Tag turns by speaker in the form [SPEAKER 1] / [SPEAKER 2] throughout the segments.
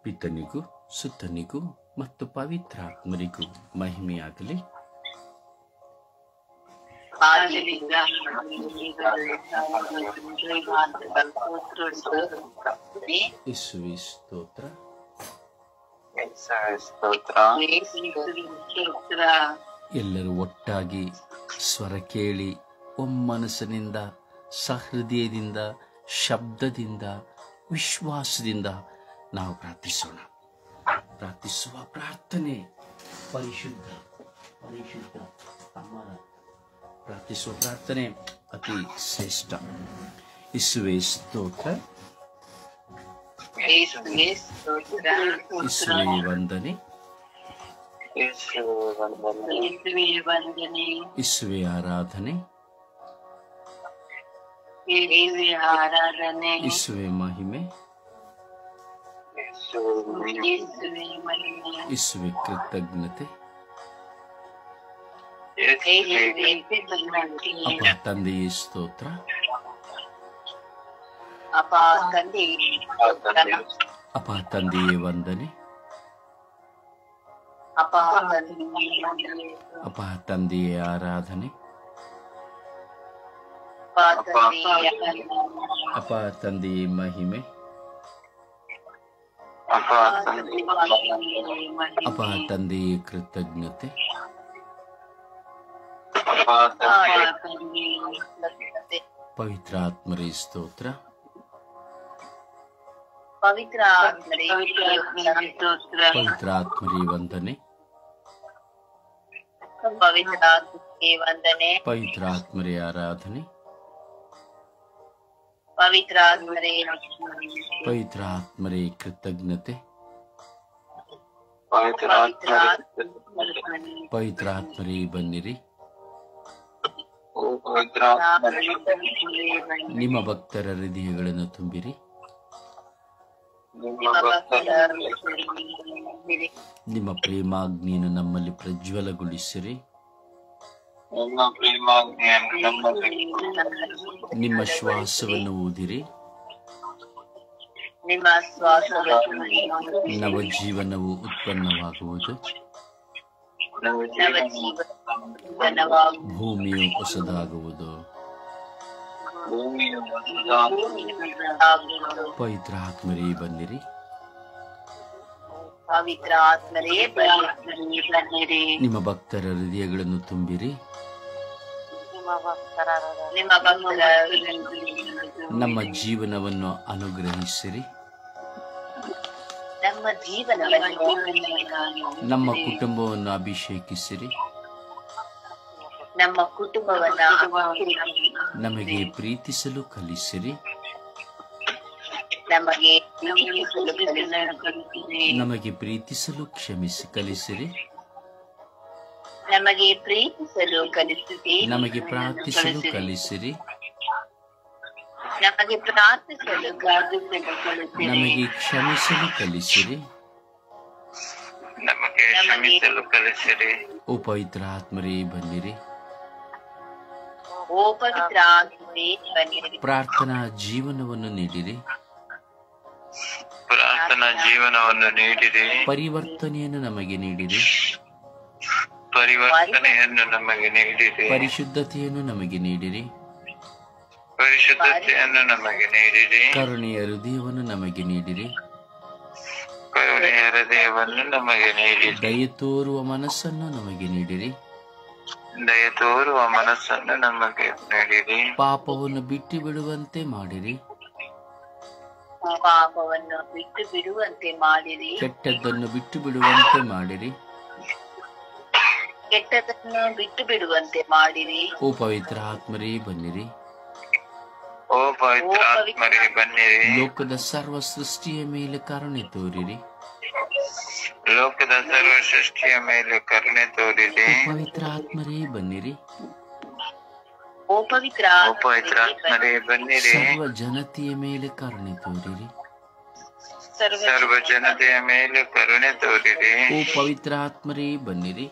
[SPEAKER 1] ಪಿತನಿಗೂ ಸುತನಿಗೂ ಮತ್ತು ಪವಿತ್ರಾತ್ಮರಿಗೂ ಮಹಿಮೆಯಾಗಲಿ. ಯೇಸುವೇ ಸ್ತೋತ್ರ. ಎಲ್ಲರೂ ಒಟ್ಟಾಗಿ ಸ್ವರ ಕೇಳಿ ಒಮ್ಮನಸ್ಸಿನಿಂದ, ಸಹೃದಯದಿಂದ, ಶಬ್ದದಿಂದ, ವಿಶ್ವಾಸದಿಂದ ನಾವು ಪ್ರಾರ್ಥಿಸೋಣ. ಪ್ರಾರ್ಥಿಸುವ ಪ್ರಾರ್ಥನೆ ಪರಿಶುದ್ಧ ಪರಿಶುದ್ಧ ಅಮರ. ಪ್ರಾರ್ಥಿಸುವ ಪ್ರಾರ್ಥನೆ ಅತಿ ಶ್ರೇಷ್ಠ. ಯೇಸುವೇ ಸ್ತೋತ್ರ. ಯೇಸುವೇ ವಂದನೆ. ಯೇಸುವೇ ಆರಾಧನೆ. ಯೇಸುವೇ ಮಹಿಮೆ. ಯೇಸುವೇ ಕೃತಜ್ಞತೆ. ಅಪ್ಪ ತಂದೆಯೇ ಸ್ತೋತ್ರ. ಅಪ್ಪ ತಂದೆಯೇ ವಂದನೆ. ಅಪ್ಪ ತಂದೆಯೇ ಆರಾಧನೆ. ಅಪ್ಪ ತಂದೆಯೇ ಮಹಿಮೆ. ಅಪ್ಪ ತಂದೆಯೇ ಕೃತಜ್ಞತೆ. ಪವಿತ್ರಾತ್ಮರೇ ಸ್ತೋತ್ರ. ಪವಿತ್ರಾತ್ಮರೇ ವಂದನೆ. ಪವಿತ್ರಾತ್ಮರೇ ಆರಾಧನೆ. ಪವಿತ್ರಾತ್ಮರೇ ಕೃತಜ್ಞತೆ. ಪವಿತ್ರಾತ್ಮರೇ ಬನ್ನಿರಿ. ನಿಮ್ಮ ಭಕ್ತರ ಹೃದಯಗಳನ್ನು ತುಂಬಿರಿ. ನಿಮ್ಮ ಪ್ರೇಮಾಗ್ನಿಯನ್ನು ನಮ್ಮಲ್ಲಿ ಪ್ರಜ್ವಲಗೊಳಿಸಿರಿ. ನಿಮ್ಮ ಶ್ವಾಸವನ್ನು ಊದಿರಿ. ನವ ಜೀವನವು ಉತ್ಪನ್ನವಾಗುವುದು. ಭೂಮಿಯು ಹೊಸದಾಗುವುದು. ಪವಿತ್ರಾತ್ಮರೇ ಬನ್ನಿರಿ. ನಿಮ್ಮ ಭಕ್ತರ ಹೃದಯಗಳನ್ನು ತುಂಬಿರಿ. ನಮ್ಮ ಜೀವನವನ್ನು ಅನುಗ್ರಹಿಸಿರಿ. ನಮ್ಮ ಕುಟುಂಬವನ್ನು ಅಭಿಷೇಕಿಸಿರಿ. ನಮಗೆ ಪ್ರೀತಿಸಲು ಕಲಿಸಿರಿ. ನಮಗೆ ಪ್ರೀತಿಸಲು ಕಲಿಸಿರಿ. ನಮಗೆ ಪ್ರಾರ್ಥಿಸಲು ಕಲಿಸಿರಿ. ನಮಗೆ ಕ್ಷಮಿಸಲು ಕಲಿಸಿರಿ. ಓ ಪವಿತ್ರಾತ್ಮರೇ ಬನ್ನಿರಿ. ಪ್ರಾರ್ಥನಾ ಜೀವನವನ್ನು ನೀಡಿರಿ. ಪರಿವರ್ತನೆಯನ್ನು ನಮಗೆ ನೀಡಿರಿ. ಪರಿಶುದ್ಧತೆಯನ್ನು ನಮಗೆ ನೀಡಿರಿ. ಕರುಣೆಯ ಹೃದಯವನ್ನು ನಮಗೆ ನೀಡಿರಿ. ದಯೆ ತೋರುವ ಮನಸ್ಸನ್ನು ನಮಗೆ ನೀಡಿರಿ. ಪಾಪವನ್ನು ಬಿಟ್ಟು ಬಿಡುವಂತೆ ಮಾಡಿರಿ. ಕೆಟ್ಟದ್ದನ್ನು ಬಿಟ್ಟು ಬಿಡುವಂತೆ ಮಾಡಿರಿ. ಓ ಪವಿತ್ರ ಆತ್ಮರೇ ಬನ್ನಿರಿ. ಲೋಕದ ಸರ್ವ ಸೃಷ್ಟಿಯ ಮೇಲೆ ಕರುಣೆ ತೋರಿರಿ. ಪವಿತ್ರ ಆತ್ಮರೇ ಬನ್ನಿರಿ. ಸರ್ವ ಜನತೆಯ ಮೇಲೆ ಕರುಣೆ ತೋರಿರಿ. ಓ ಪವಿತ್ರ ಆತ್ಮರೇ ಬನ್ನಿರಿ.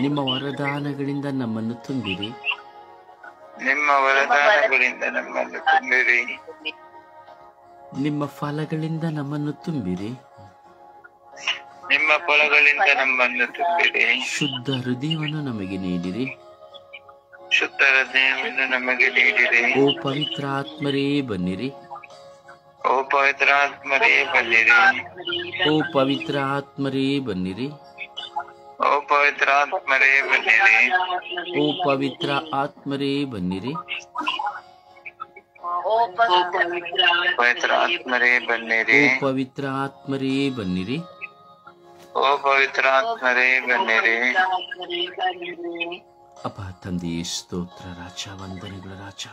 [SPEAKER 1] ನಿಮ್ಮ ವರದಾನಗಳಿಂದ ನಮ್ಮನ್ನು ತುಂಬಿರಿ. ನಿಮ್ಮ ಫಲಗಳಿಂದ ನಮ್ಮನ್ನು ತುಂಬಿರಿ.
[SPEAKER 2] ನಿಮ್ಮ ಫಲಗಳಿಂದ ನಮ್ಮನ್ನು ತುಂಬಿರಿ.
[SPEAKER 1] ಶುದ್ಧ ಹೃದಯವನ್ನು ನಮಗೆ ನೀಡಿರಿ.
[SPEAKER 2] ಶುದ್ಧ ಹೃದಯವನ್ನು ನಮಗೆ ನೀಡಿರಿ.
[SPEAKER 1] ಓ ಪವಿತ್ರ ಆತ್ಮರೇ ಬನ್ನಿರಿ.
[SPEAKER 2] ಓ ಪವಿತ್ರ ಆತ್ಮರೇ ಬನ್ನಿರಿ.
[SPEAKER 1] ಓ ಪವಿತ್ರ ಆತ್ಮರೇ ಬನ್ನಿರಿ.
[SPEAKER 2] ಓ ಪವಿತ್ರ ಆತ್ಮರೇ ಬನ್ನಿರಿ.
[SPEAKER 1] ಓ ಪವಿತ್ರ ಆತ್ಮರೇ ಬನ್ನಿರಿ.
[SPEAKER 2] ಪವಿತ್ರ ಆತ್ಮರೇ ಬನ್ನಿರಿ.
[SPEAKER 1] ಓ ಪವಿತ್ರ ಆತ್ಮರೇ ಬನ್ನಿರಿ.
[SPEAKER 2] ಓ ಪವಿತ್ರ ಆತ್ಮರೇ ಬನ್ನಿರಿ.
[SPEAKER 1] ಅಪ್ಪ ತಂದೆಯೇ ಸ್ತೋತ್ರ ರಾಜ, ವಂದನೆಗಳ ರಾಜ.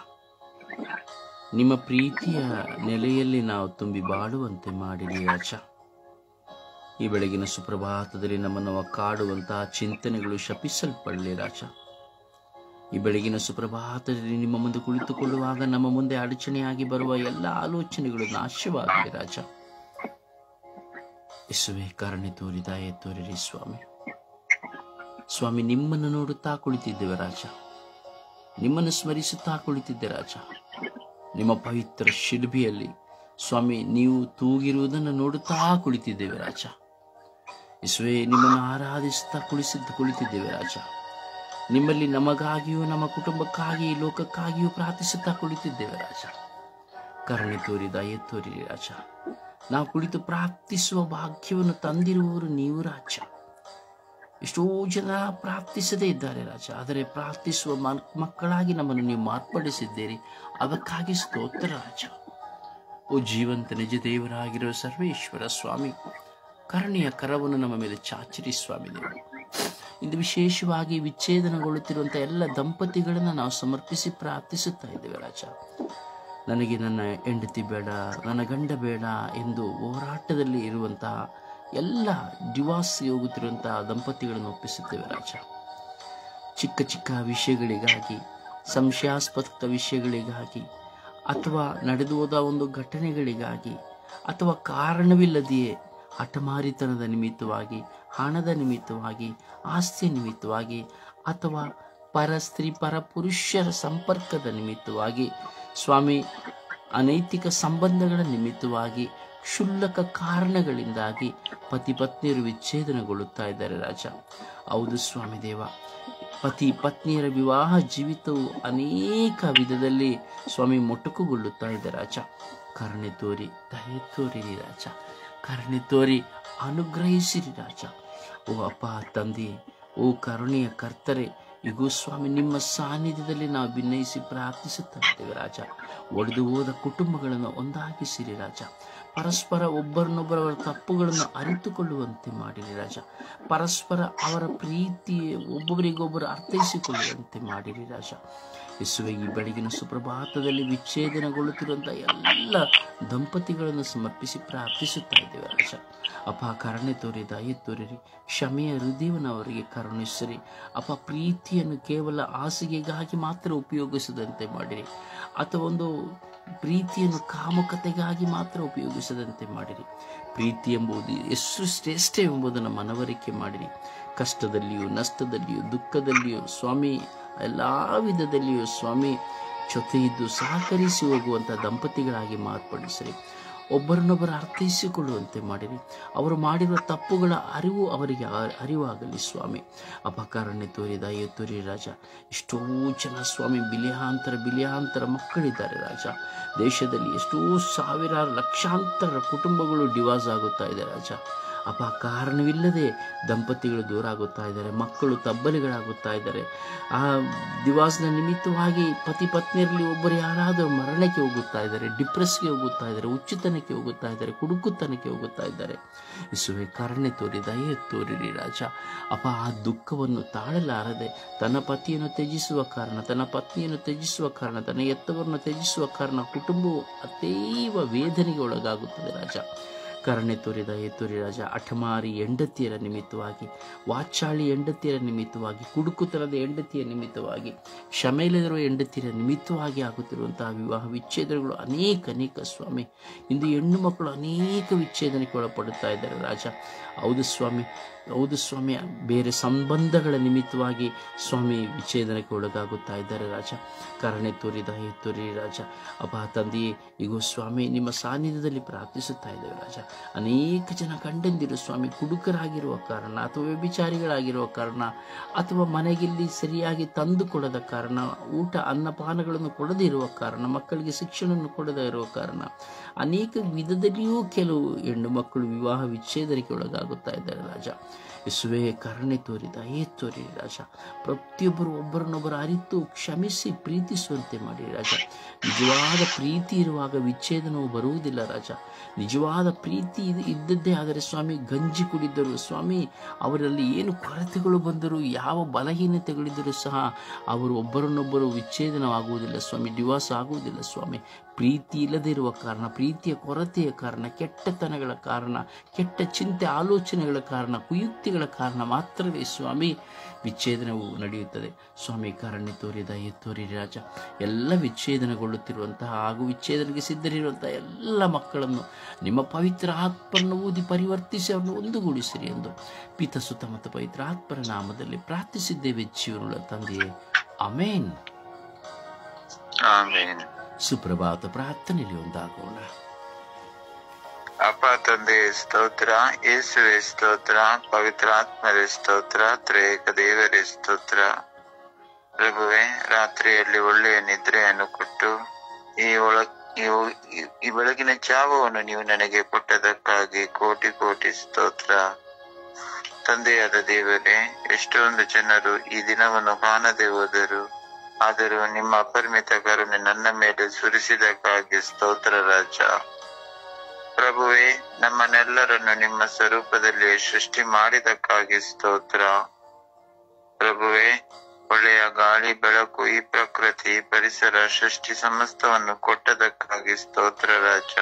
[SPEAKER 1] ನಿಮ್ಮ ಪ್ರೀತಿಯ ನೆಲೆಯಲ್ಲಿ ನಾವು ತುಂಬಿ ಬಾಳುವಂತೆ ಮಾಡಿರಿ ರಾಜ. ಈ ಬೆಳಗಿನ ಸುಪ್ರಭಾತದಲ್ಲಿ ನಮ್ಮನ್ನು ಕಾಡುವಂತಹ ಚಿಂತನೆಗಳು ಶಪಿಸಲ್ಪಡಲಿ ರಾಜ. ಈ ಬೆಳಗಿನ ಸುಪ್ರಭಾತದಲ್ಲಿ ನಿಮ್ಮ ಮುಂದೆ ಕುಳಿತುಕೊಳ್ಳುವಾಗ ನಮ್ಮ ಮುಂದೆ ಅಡಚಣೆಯಾಗಿ ಬರುವ ಎಲ್ಲ ಆಲೋಚನೆಗಳು ನಾಶವಾಗಲಿ ರಾಜ. ಯೇಸುವೇ ಕರುಣೆ ತೋರಿ ದಯೆ ತೋರಿರಿ ಸ್ವಾಮಿ. ಸ್ವಾಮಿ, ನಿಮ್ಮನ್ನು ನೋಡುತ್ತಾ ಕುಳಿತಿದ್ದೇವೆ ರಾಜ. ನಿಮ್ಮನ್ನು ಸ್ಮರಿಸುತ್ತಾ ಕುಳಿತಿದ್ದೆ ರಾಜ. ನಿಮ್ಮ ಪವಿತ್ರ ಶಿಲ್ಬೆಯಲ್ಲಿ ಸ್ವಾಮಿ ನೀವು ತೂಗಿರುವುದನ್ನು ನೋಡುತ್ತಾ ಕುಳಿತಿದ್ದೇವೆ ರಾಜ. ಯೇಸುವೇ, ನಿಮ್ಮನ್ನು ಆರಾಧಿಸುತ್ತಾ ಕುಳಿತಿದ್ದೇವೆ ರಾಜ. ನಿಮ್ಮಲ್ಲಿ ನಮಗಾಗಿಯೂ ನಮ್ಮ ಕುಟುಂಬಕ್ಕಾಗಿ ಲೋಕಕ್ಕಾಗಿಯೂ ಪ್ರಾರ್ಥಿಸುತ್ತಾ ಕುಳಿತಿದ್ದೇವೆ ರಾಜ. ಕರುಣೆ ತೋರಿ ದಯೆ ತೋರಿರಿ ರಾಜ. ನಾವು ಕುಳಿತು ಪ್ರಾರ್ಥಿಸುವ ಭಾಗ್ಯವನ್ನು ತಂದಿರುವವರು ನೀವು ರಾಜ. ಎಷ್ಟೋ ಜನ ಪ್ರಾರ್ಥಿಸದೇ ಇದ್ದಾರೆ ರಾಜ, ಆದರೆ ಪ್ರಾರ್ಥಿಸುವ ಮಕ್ಕಳಾಗಿ ನಮ್ಮನ್ನು ನೀವು ಮಾರ್ಪಡಿಸಿದ್ದೀರಿ. ಅದಕ್ಕಾಗಿ ಸ್ತೋತ್ರ ರಾಜ. ಓ ಜೀವಂತ ನಿಜ ದೇವರಾಗಿರೋ ಸರ್ವೇಶ್ವರ ಸ್ವಾಮಿ, ಕರುಣೆಯ ಕರವನ್ನು ನಮ್ಮ ಮೇಲೆ ಚಾಚಿರಿ ಸ್ವಾಮಿ. ದೇವರು ಇಂದು ವಿಶೇಷವಾಗಿ ವಿಚ್ಛೇದನಗೊಳ್ಳುತ್ತಿರುವಂಥ ಎಲ್ಲ ದಂಪತಿಗಳನ್ನು ನಾವು ಸಮರ್ಪಿಸಿ ಪ್ರಾರ್ಥಿಸುತ್ತಾ ಇದ್ದೇವೆ ರಾಜ. ನನಗೆ ನನ್ನ ಹೆಂಡತಿ ಬೇಡ, ನನ್ನ ಗಂಡ ಬೇಡ ಎಂದು ಹೋರಾಟದಲ್ಲಿ ಇರುವಂತಹ ಎಲ್ಲ ಡಿವಾರ್ಸ್ಗೆ ಹೋಗುತ್ತಿರುವಂತಹ ದಂಪತಿಗಳನ್ನು ಒಪ್ಪಿಸುತ್ತೇವೆ ರಾಜ. ಚಿಕ್ಕ ಚಿಕ್ಕ ವಿಷಯಗಳಿಗಾಗಿ, ಸಂಶಯಾಸ್ಪದ ವಿಷಯಗಳಿಗಾಗಿ, ಅಥವಾ ನಡೆದು ಹೋದ ಒಂದು ಘಟನೆಗಳಿಗಾಗಿ, ಅಥವಾ ಕಾರಣವಿಲ್ಲದೆಯೇ ಹಠಮಾರಿತನದ ನಿಮಿತ್ತವಾಗಿ, ಹಣದ ನಿಮಿತ್ತವಾಗಿ, ಆಸ್ತಿಯ ನಿಮಿತ್ತವಾಗಿ, ಅಥವಾ ಪರಸ್ತ್ರೀ ಪರಪುರುಷರ ಸಂಪರ್ಕದ ನಿಮಿತ್ತವಾಗಿ ಸ್ವಾಮಿ, ಅನೈತಿಕ ಸಂಬಂಧಗಳ ನಿಮಿತ್ತವಾಗಿ, ಕ್ಷುಲ್ಲಕ ಕಾರಣಗಳಿಂದಾಗಿ ಪತಿ ಪತ್ನಿಯರು ವಿಚ್ಛೇದನಗೊಳ್ಳುತ್ತಾ ಇದ್ದಾರೆ ರಾಜ. ಹೌದು ಸ್ವಾಮಿ ದೇವ, ಪತಿ ಪತ್ನಿಯರ ವಿವಾಹ ಜೀವಿತವು ಅನೇಕ ವಿಧದಲ್ಲಿ ಸ್ವಾಮಿ ಮೊಟಕುಗೊಳ್ಳುತ್ತಾ ಇದೆ ರಾಜ. ಕರುಣೆ ತೋರಿ ದಯೆ ತೋರಿರಿ ರಾಜ. ಕರುಣೆ ತೋರಿ ಅನುಗ್ರಹಿಸಿರಿ ರಾಜ. ಓ ಅಪ್ಪ ತಂದೆ, ಓ ಕರುಣೆಯ ಕರ್ತರೆ, ಈಗೂ ಸ್ವಾಮಿ ನಿಮ್ಮ ಸಾನ್ನಿಧ್ಯದಲ್ಲಿ ನಾವು ಭಿನ್ನಯಿಸಿ ಪ್ರಾರ್ಥಿಸುತ್ತಾ ಇದ್ದೇವೆ ರಾಜ. ಒಡೆದು ಹೋದ ಕುಟುಂಬಗಳನ್ನು ಒಂದಾಗಿಸಿರಿ ರಾಜ. ಪರಸ್ಪರ ಒಬ್ಬರನ್ನೊಬ್ಬರವರ ತಪ್ಪುಗಳನ್ನು ಅರಿತುಕೊಳ್ಳುವಂತೆ ಮಾಡಿರಿ ರಾಜ. ಪರಸ್ಪರ ಅವರ ಪ್ರೀತಿ ಒಬ್ಬೊಬ್ಬರಿಗೊಬ್ಬರು ಅರ್ಥೈಸಿಕೊಳ್ಳುವಂತೆ ಮಾಡಿರಿ ರಾಜ. ಯೇಸುವೆ, ಈ ಬೆಳಗಿನ ಸುಪ್ರಭಾತದಲ್ಲಿ ವಿಚ್ಛೇದನಗೊಳ್ಳುತ್ತಿರುವಂಥ ಎಲ್ಲ ದಂಪತಿಗಳನ್ನು ಸಮರ್ಪಿಸಿ ಪ್ರಾರ್ಥಿಸುತ್ತಾ ಇದ್ದೇವೆ ರಾಜ. ಅಪ್ಪ ಕರುಣೆ ತೋರಿ ದಯೆ ತೋರಿರಿ. ಕ್ಷಮೆಯ ಹೃದಯವನ್ನು ಅವರಿಗೆ ಕರುಣಿಸಿರಿ ಅಪ್ಪ. ಪ್ರೀತಿಯನ್ನು ಕೇವಲ ಹಾಸಿಗೆಗಾಗಿ ಮಾತ್ರ ಉಪಯೋಗಿಸದಂತೆ ಮಾಡಿರಿ, ಅಥವಾ ಒಂದು ಪ್ರೀತಿಯನ್ನು ಕಾಮುಕತೆಗಾಗಿ ಮಾತ್ರ ಉಪಯೋಗಿಸದಂತೆ ಮಾಡಿರಿ. ಪ್ರೀತಿ ಎಂಬುದು ಎಷ್ಟು ಶ್ರೇಷ್ಠ ಎಂಬುದನ್ನು ಮನವರಿಕೆ ಮಾಡಿರಿ. ಕಷ್ಟದಲ್ಲಿಯೂ ನಷ್ಟದಲ್ಲಿಯೂ ದುಃಖದಲ್ಲಿಯೂ ಸ್ವಾಮಿ, ಎಲ್ಲ ವಿಧದಲ್ಲಿಯೂ ಸ್ವಾಮಿ ಜೊತೆ ಇದ್ದು ಸಹಕರಿಸಿ ಹೋಗುವಂಥ ದಂಪತಿಗಳಾಗಿ ಮಾರ್ಪಡಿಸಿರಿ. ಒಬ್ಬರನ್ನೊಬ್ಬರು ಅರ್ಥೈಸಿಕೊಳ್ಳುವಂತೆ ಮಾಡಿರಿ. ಅವರು ಮಾಡಿರುವ ತಪ್ಪುಗಳ ಅರಿವು ಅವರಿಗೆ ಅರಿವಾಗಲಿ ಸ್ವಾಮಿ. ಅಪಕಾರನೆ ತೋರಿ ದಯೆ ತೋರಿ ರಾಜ. ಎಷ್ಟೋ ಜನ ಸ್ವಾಮಿ ಬಿಲಿಯಾಂತರ ಮಕ್ಕಳಿದ್ದಾರೆ ರಾಜ. ದೇಶದಲ್ಲಿ ಎಷ್ಟೋ ಸಾವಿರಾರು ಲಕ್ಷಾಂತರ ಕುಟುಂಬಗಳು ಡಿವಾರ್ಸ್ ಆಗುತ್ತಾ ಇದೆ ರಾಜ. ಕಾರಣವಿಲ್ಲದೆ ದಂಪತಿಗಳು ದೂರ ಆಗುತ್ತಾ ಇದ್ದಾರೆ, ಮಕ್ಕಳು ತಬ್ಬಲಿಗಳಾಗುತ್ತಾ ಇದ್ದಾರೆ. ಆ ಡಿವಾರ್ಸ್ನ ನಿಮಿತ್ತವಾಗಿ ಪತಿ ಪತ್ನಿಯರಲ್ಲಿ ಒಬ್ಬರು ಯಾರಾದರೂ ಮರಣಕ್ಕೆ ಹೋಗುತ್ತಾ ಇದ್ದಾರೆ, ಡಿಪ್ರೆಸ್ಗೆ ಹೋಗುತ್ತಾ ಇದ್ದಾರೆ, ಹುಚ್ಚುತನಕ್ಕೆ ಹೋಗುತ್ತಾ ಇದ್ದಾರೆ, ಕುಡುಕುತನಕ್ಕೆ ಹೋಗುತ್ತಾ ಇದ್ದಾರೆ. ಯೇಸುವೇ, ಕರುಣೆ ತೋರಿ ದಯೆ ತೋರಿರಿ ರಾಜ. ಆ ದುಃಖವನ್ನು ತಾಳಲಾರದೆ ತನ್ನ ಪತಿಯನ್ನು ತ್ಯಜಿಸುವ ಕಾರಣ, ತನ್ನ ಪತ್ನಿಯನ್ನು ತ್ಯಜಿಸುವ ಕಾರಣ, ತನ್ನ ಎತ್ತವರನ್ನು ತ್ಯಜಿಸುವ ಕಾರಣ ಕುಟುಂಬವು ಅತೀವ ವೇದನೆಗೆ ಒಳಗಾಗುತ್ತದೆ ರಾಜ. ಕರುಣೆ ತೋರಿ ದಯೆ ತೋರಿ ರಾಜ. ಹಠಮಾರಿ ಹೆಂಡತಿಯರ ನಿಮಿತ್ತವಾಗಿ, ವಾಚಾಳಿ ಹೆಂಡತಿಯರ ನಿಮಿತ್ತವಾಗಿ, ಕುಡುಕುತನದ ಹೆಂಡತಿಯ ನಿಮಿತ್ತವಾಗಿ, ಕ್ಷಮೆಯಿಲ್ಲದಿರುವ ಹೆಂಡತಿಯರ ನಿಮಿತ್ತವಾಗಿ ಆಗುತ್ತಿರುವಂತಹ ವಿವಾಹ ವಿಚ್ಛೇದನಗಳು ಅನೇಕ ಸ್ವಾಮಿ. ಇಂದು ಹೆಣ್ಣು ಮಕ್ಕಳು ಅನೇಕ ವಿಚ್ಛೇದನಕ್ಕೆ ಒಳಪಡುತ್ತಾ ಇದ್ದಾರೆ ರಾಜ. ಹೌದು ಸ್ವಾಮಿ, ಹೌದು ಸ್ವಾಮಿ, ಬೇರೆ ಸಂಬಂಧಗಳ ನಿಮಿತ್ತವಾಗಿ ಸ್ವಾಮಿ ವಿಚ್ಛೇದನಕ್ಕೆ ಒಳಗಾಗುತ್ತಾ ಇದ್ದಾರೆ ರಾಜ. ಕರುಣೆ ತೋರಿ ದಯೆ ತೋರಿ ರಾಜ. ಅಪ್ಪ ತಂದೆಯೇ, ಈಗ ಸ್ವಾಮಿ ನಿಮ್ಮ ಸಾನ್ನಿಧ್ಯದಲ್ಲಿ ಪ್ರಾರ್ಥಿಸುತ್ತಾ ಇದ್ದೇವೆ ರಾಜ. ಅನೇಕ ಜನ ಗಂಡಂದಿರು ಸ್ವಾಮಿ ಕುಡುಕರಾಗಿರುವ ಕಾರಣ, ಅಥವಾ ವ್ಯಭಿಚಾರಿಗಳಾಗಿರುವ ಕಾರಣ, ಅಥವಾ ಮನೆಯಲ್ಲಿ ಸರಿಯಾಗಿ ತಂದು ಕೊಡದ ಕಾರಣ, ಊಟ ಅನ್ನಪಾನಗಳನ್ನು ಕೊಡದೇ ಇರುವ ಕಾರಣ, ಮಕ್ಕಳಿಗೆ ಶಿಕ್ಷಣವನ್ನು ಕೊಡದೇ ಇರುವ ಕಾರಣ, ಅನೇಕ ವಿಧದಲ್ಲಿಯೂ ಕೆಲವು ಹೆಣ್ಣು ಮಕ್ಕಳು ವಿವಾಹ ವಿಚ್ಛೇದನಕ್ಕೆ ಒಳಗಾಗುತ್ತಾ ಇದ್ದಾರೆ ರಾಜ. ಯೇಸುವೇ, ಕರುಣೆ ತೋರಿ ದಯೆ ತೋರಿ ರಾಜ. ಪ್ರತಿಯೊಬ್ಬರು ಒಬ್ಬರನ್ನೊಬ್ಬರು ಅರಿತು ಕ್ಷಮಿಸಿ ಪ್ರೀತಿಸುವಂತೆ ಮಾಡಿ ರಾಜ. ನಿಜವಾದ ಪ್ರೀತಿ ಇರುವಾಗ ವಿಚ್ಛೇದನವು ಬರುವುದಿಲ್ಲ ರಾಜ. ನಿಜವಾದ ಪ್ರೀತಿ ಇದ್ದದ್ದೇ ಆದರೆ ಸ್ವಾಮಿ, ಗಂಜಿ ಕುಡಿದ್ದರು ಸ್ವಾಮಿ, ಅವರಲ್ಲಿ ಏನು ಕೊರತೆಗಳು ಬಂದರೂ, ಯಾವ ಬಲಹೀನತೆಗಳಿದ್ದರೂ ಸಹ ಅವರು ಒಬ್ಬರನ್ನೊಬ್ಬರು ವಿಚ್ಛೇದನವಾಗುವುದಿಲ್ಲ ಸ್ವಾಮಿ, ಡಿವೋರ್ಸ್ ಆಗುವುದಿಲ್ಲ ಸ್ವಾಮಿ. ಪ್ರೀತಿ ಇಲ್ಲದೇ ಇರುವ ಕಾರಣ, ಪ್ರೀತಿಯ ಕೊರತೆಯ ಕಾರಣ, ಕೆಟ್ಟತನಗಳ ಕಾರಣ, ಕೆಟ್ಟ ಚಿಂತೆ ಆಲೋಚನೆಗಳ ಕಾರಣ, ಕುಯುಕ್ತಿಗಳ ಕಾರಣ ಮಾತ್ರವೇ ಸ್ವಾಮಿ ವಿಚ್ಛೇದನವು ನಡೆಯುತ್ತದೆ ಸ್ವಾಮಿ. ಕರುಣೆ ತೋರಿ ದಯೆ ತೋರಿ ರಾಜ. ಎಲ್ಲ ವಿಚ್ಛೇದನಗೊಳ್ಳುತ್ತಿರುವಂತಹ ಹಾಗೂ ವಿಚ್ಛೇದನಕ್ಕೆ ಸಿದ್ಧರಿರುವಂತಹ ಎಲ್ಲ ಮಕ್ಕಳನ್ನು ನಿಮ್ಮ ಪವಿತ್ರ ಆತ್ಮವನ್ನು ಊದಿ ಪರಿವರ್ತಿಸಿ ಅವರನ್ನು ಒಂದುಗೂಡಿಸಿರಿ ಎಂದು ಪಿತ ಸುತ ಮತ್ತು ಪವಿತ್ರ ಆತ್ಮರ ನಾಮದಲ್ಲಿ ಪ್ರಾರ್ಥಿಸಿದ್ದೇವೆ ಜೀವನುಳ್ಳ ತಂದೆಯೇ, ಆಮೇನ್.
[SPEAKER 2] ಆಮೇನ್.
[SPEAKER 1] ಸುಪ್ರಭಾತ ಪ್ರಾರ್ಥನೆಯಲ್ಲಿ ಒಂದಾಗೋಣ.
[SPEAKER 2] ಅಪ್ಪ ತಂದೆ ಸ್ತೋತ್ರ, ಯೇಸುವೆ ಸ್ತೋತ್ರ, ಪವಿತ್ರ ಆತ್ಮರೇ ಸ್ತೋತ್ರ, ತ್ರೇಕ ದೇವರೇ ಸ್ತೋತ್ರ. ಪ್ರಭುವೆ, ರಾತ್ರಿಯಲ್ಲಿ ಒಳ್ಳೆಯ ನಿದ್ರೆಯನ್ನು ಕೊಟ್ಟು ಈ ಬೆಳಗಿನ ಜಾವವನ್ನು ನೀವು ನನಗೆ ಕೊಟ್ಟದಕ್ಕಾಗಿ ಕೋಟಿ ಕೋಟಿ ಸ್ತೋತ್ರ. ತಂದೆಯಾದ ದೇವರೇ, ಎಷ್ಟೊಂದು ಜನರು ಈ ದಿನವನ್ನು ಕಾಣದೆ ಹೋದರು, ಆದರೂ ನಿಮ್ಮ ಅಪರಿಮಿತ ಕರುಣೆ ನನ್ನ ಮೇಲೆ ಸುರಿಸಿದಕ್ಕಾಗಿ ಸ್ತೋತ್ರ ರಾಜ. ಪ್ರಭುವೆ, ನಮ್ಮನ್ನೆಲ್ಲರನ್ನು ನಿಮ್ಮ ಸ್ವರೂಪದಲ್ಲಿ ಸೃಷ್ಟಿ ಮಾಡಿದಕ್ಕಾಗಿ ಸ್ತೋತ್ರ. ಪ್ರಭುವೆ, ಒಳ್ಳೆಯ ಗಾಳಿ, ಬೆಳಕು, ಈ ಪ್ರಕೃತಿ, ಪರಿಸರ, ಸೃಷ್ಟಿ ಸಮಸ್ತವನ್ನು ಕೊಟ್ಟದಕ್ಕಾಗಿ ಸ್ತೋತ್ರ ರಾಜ.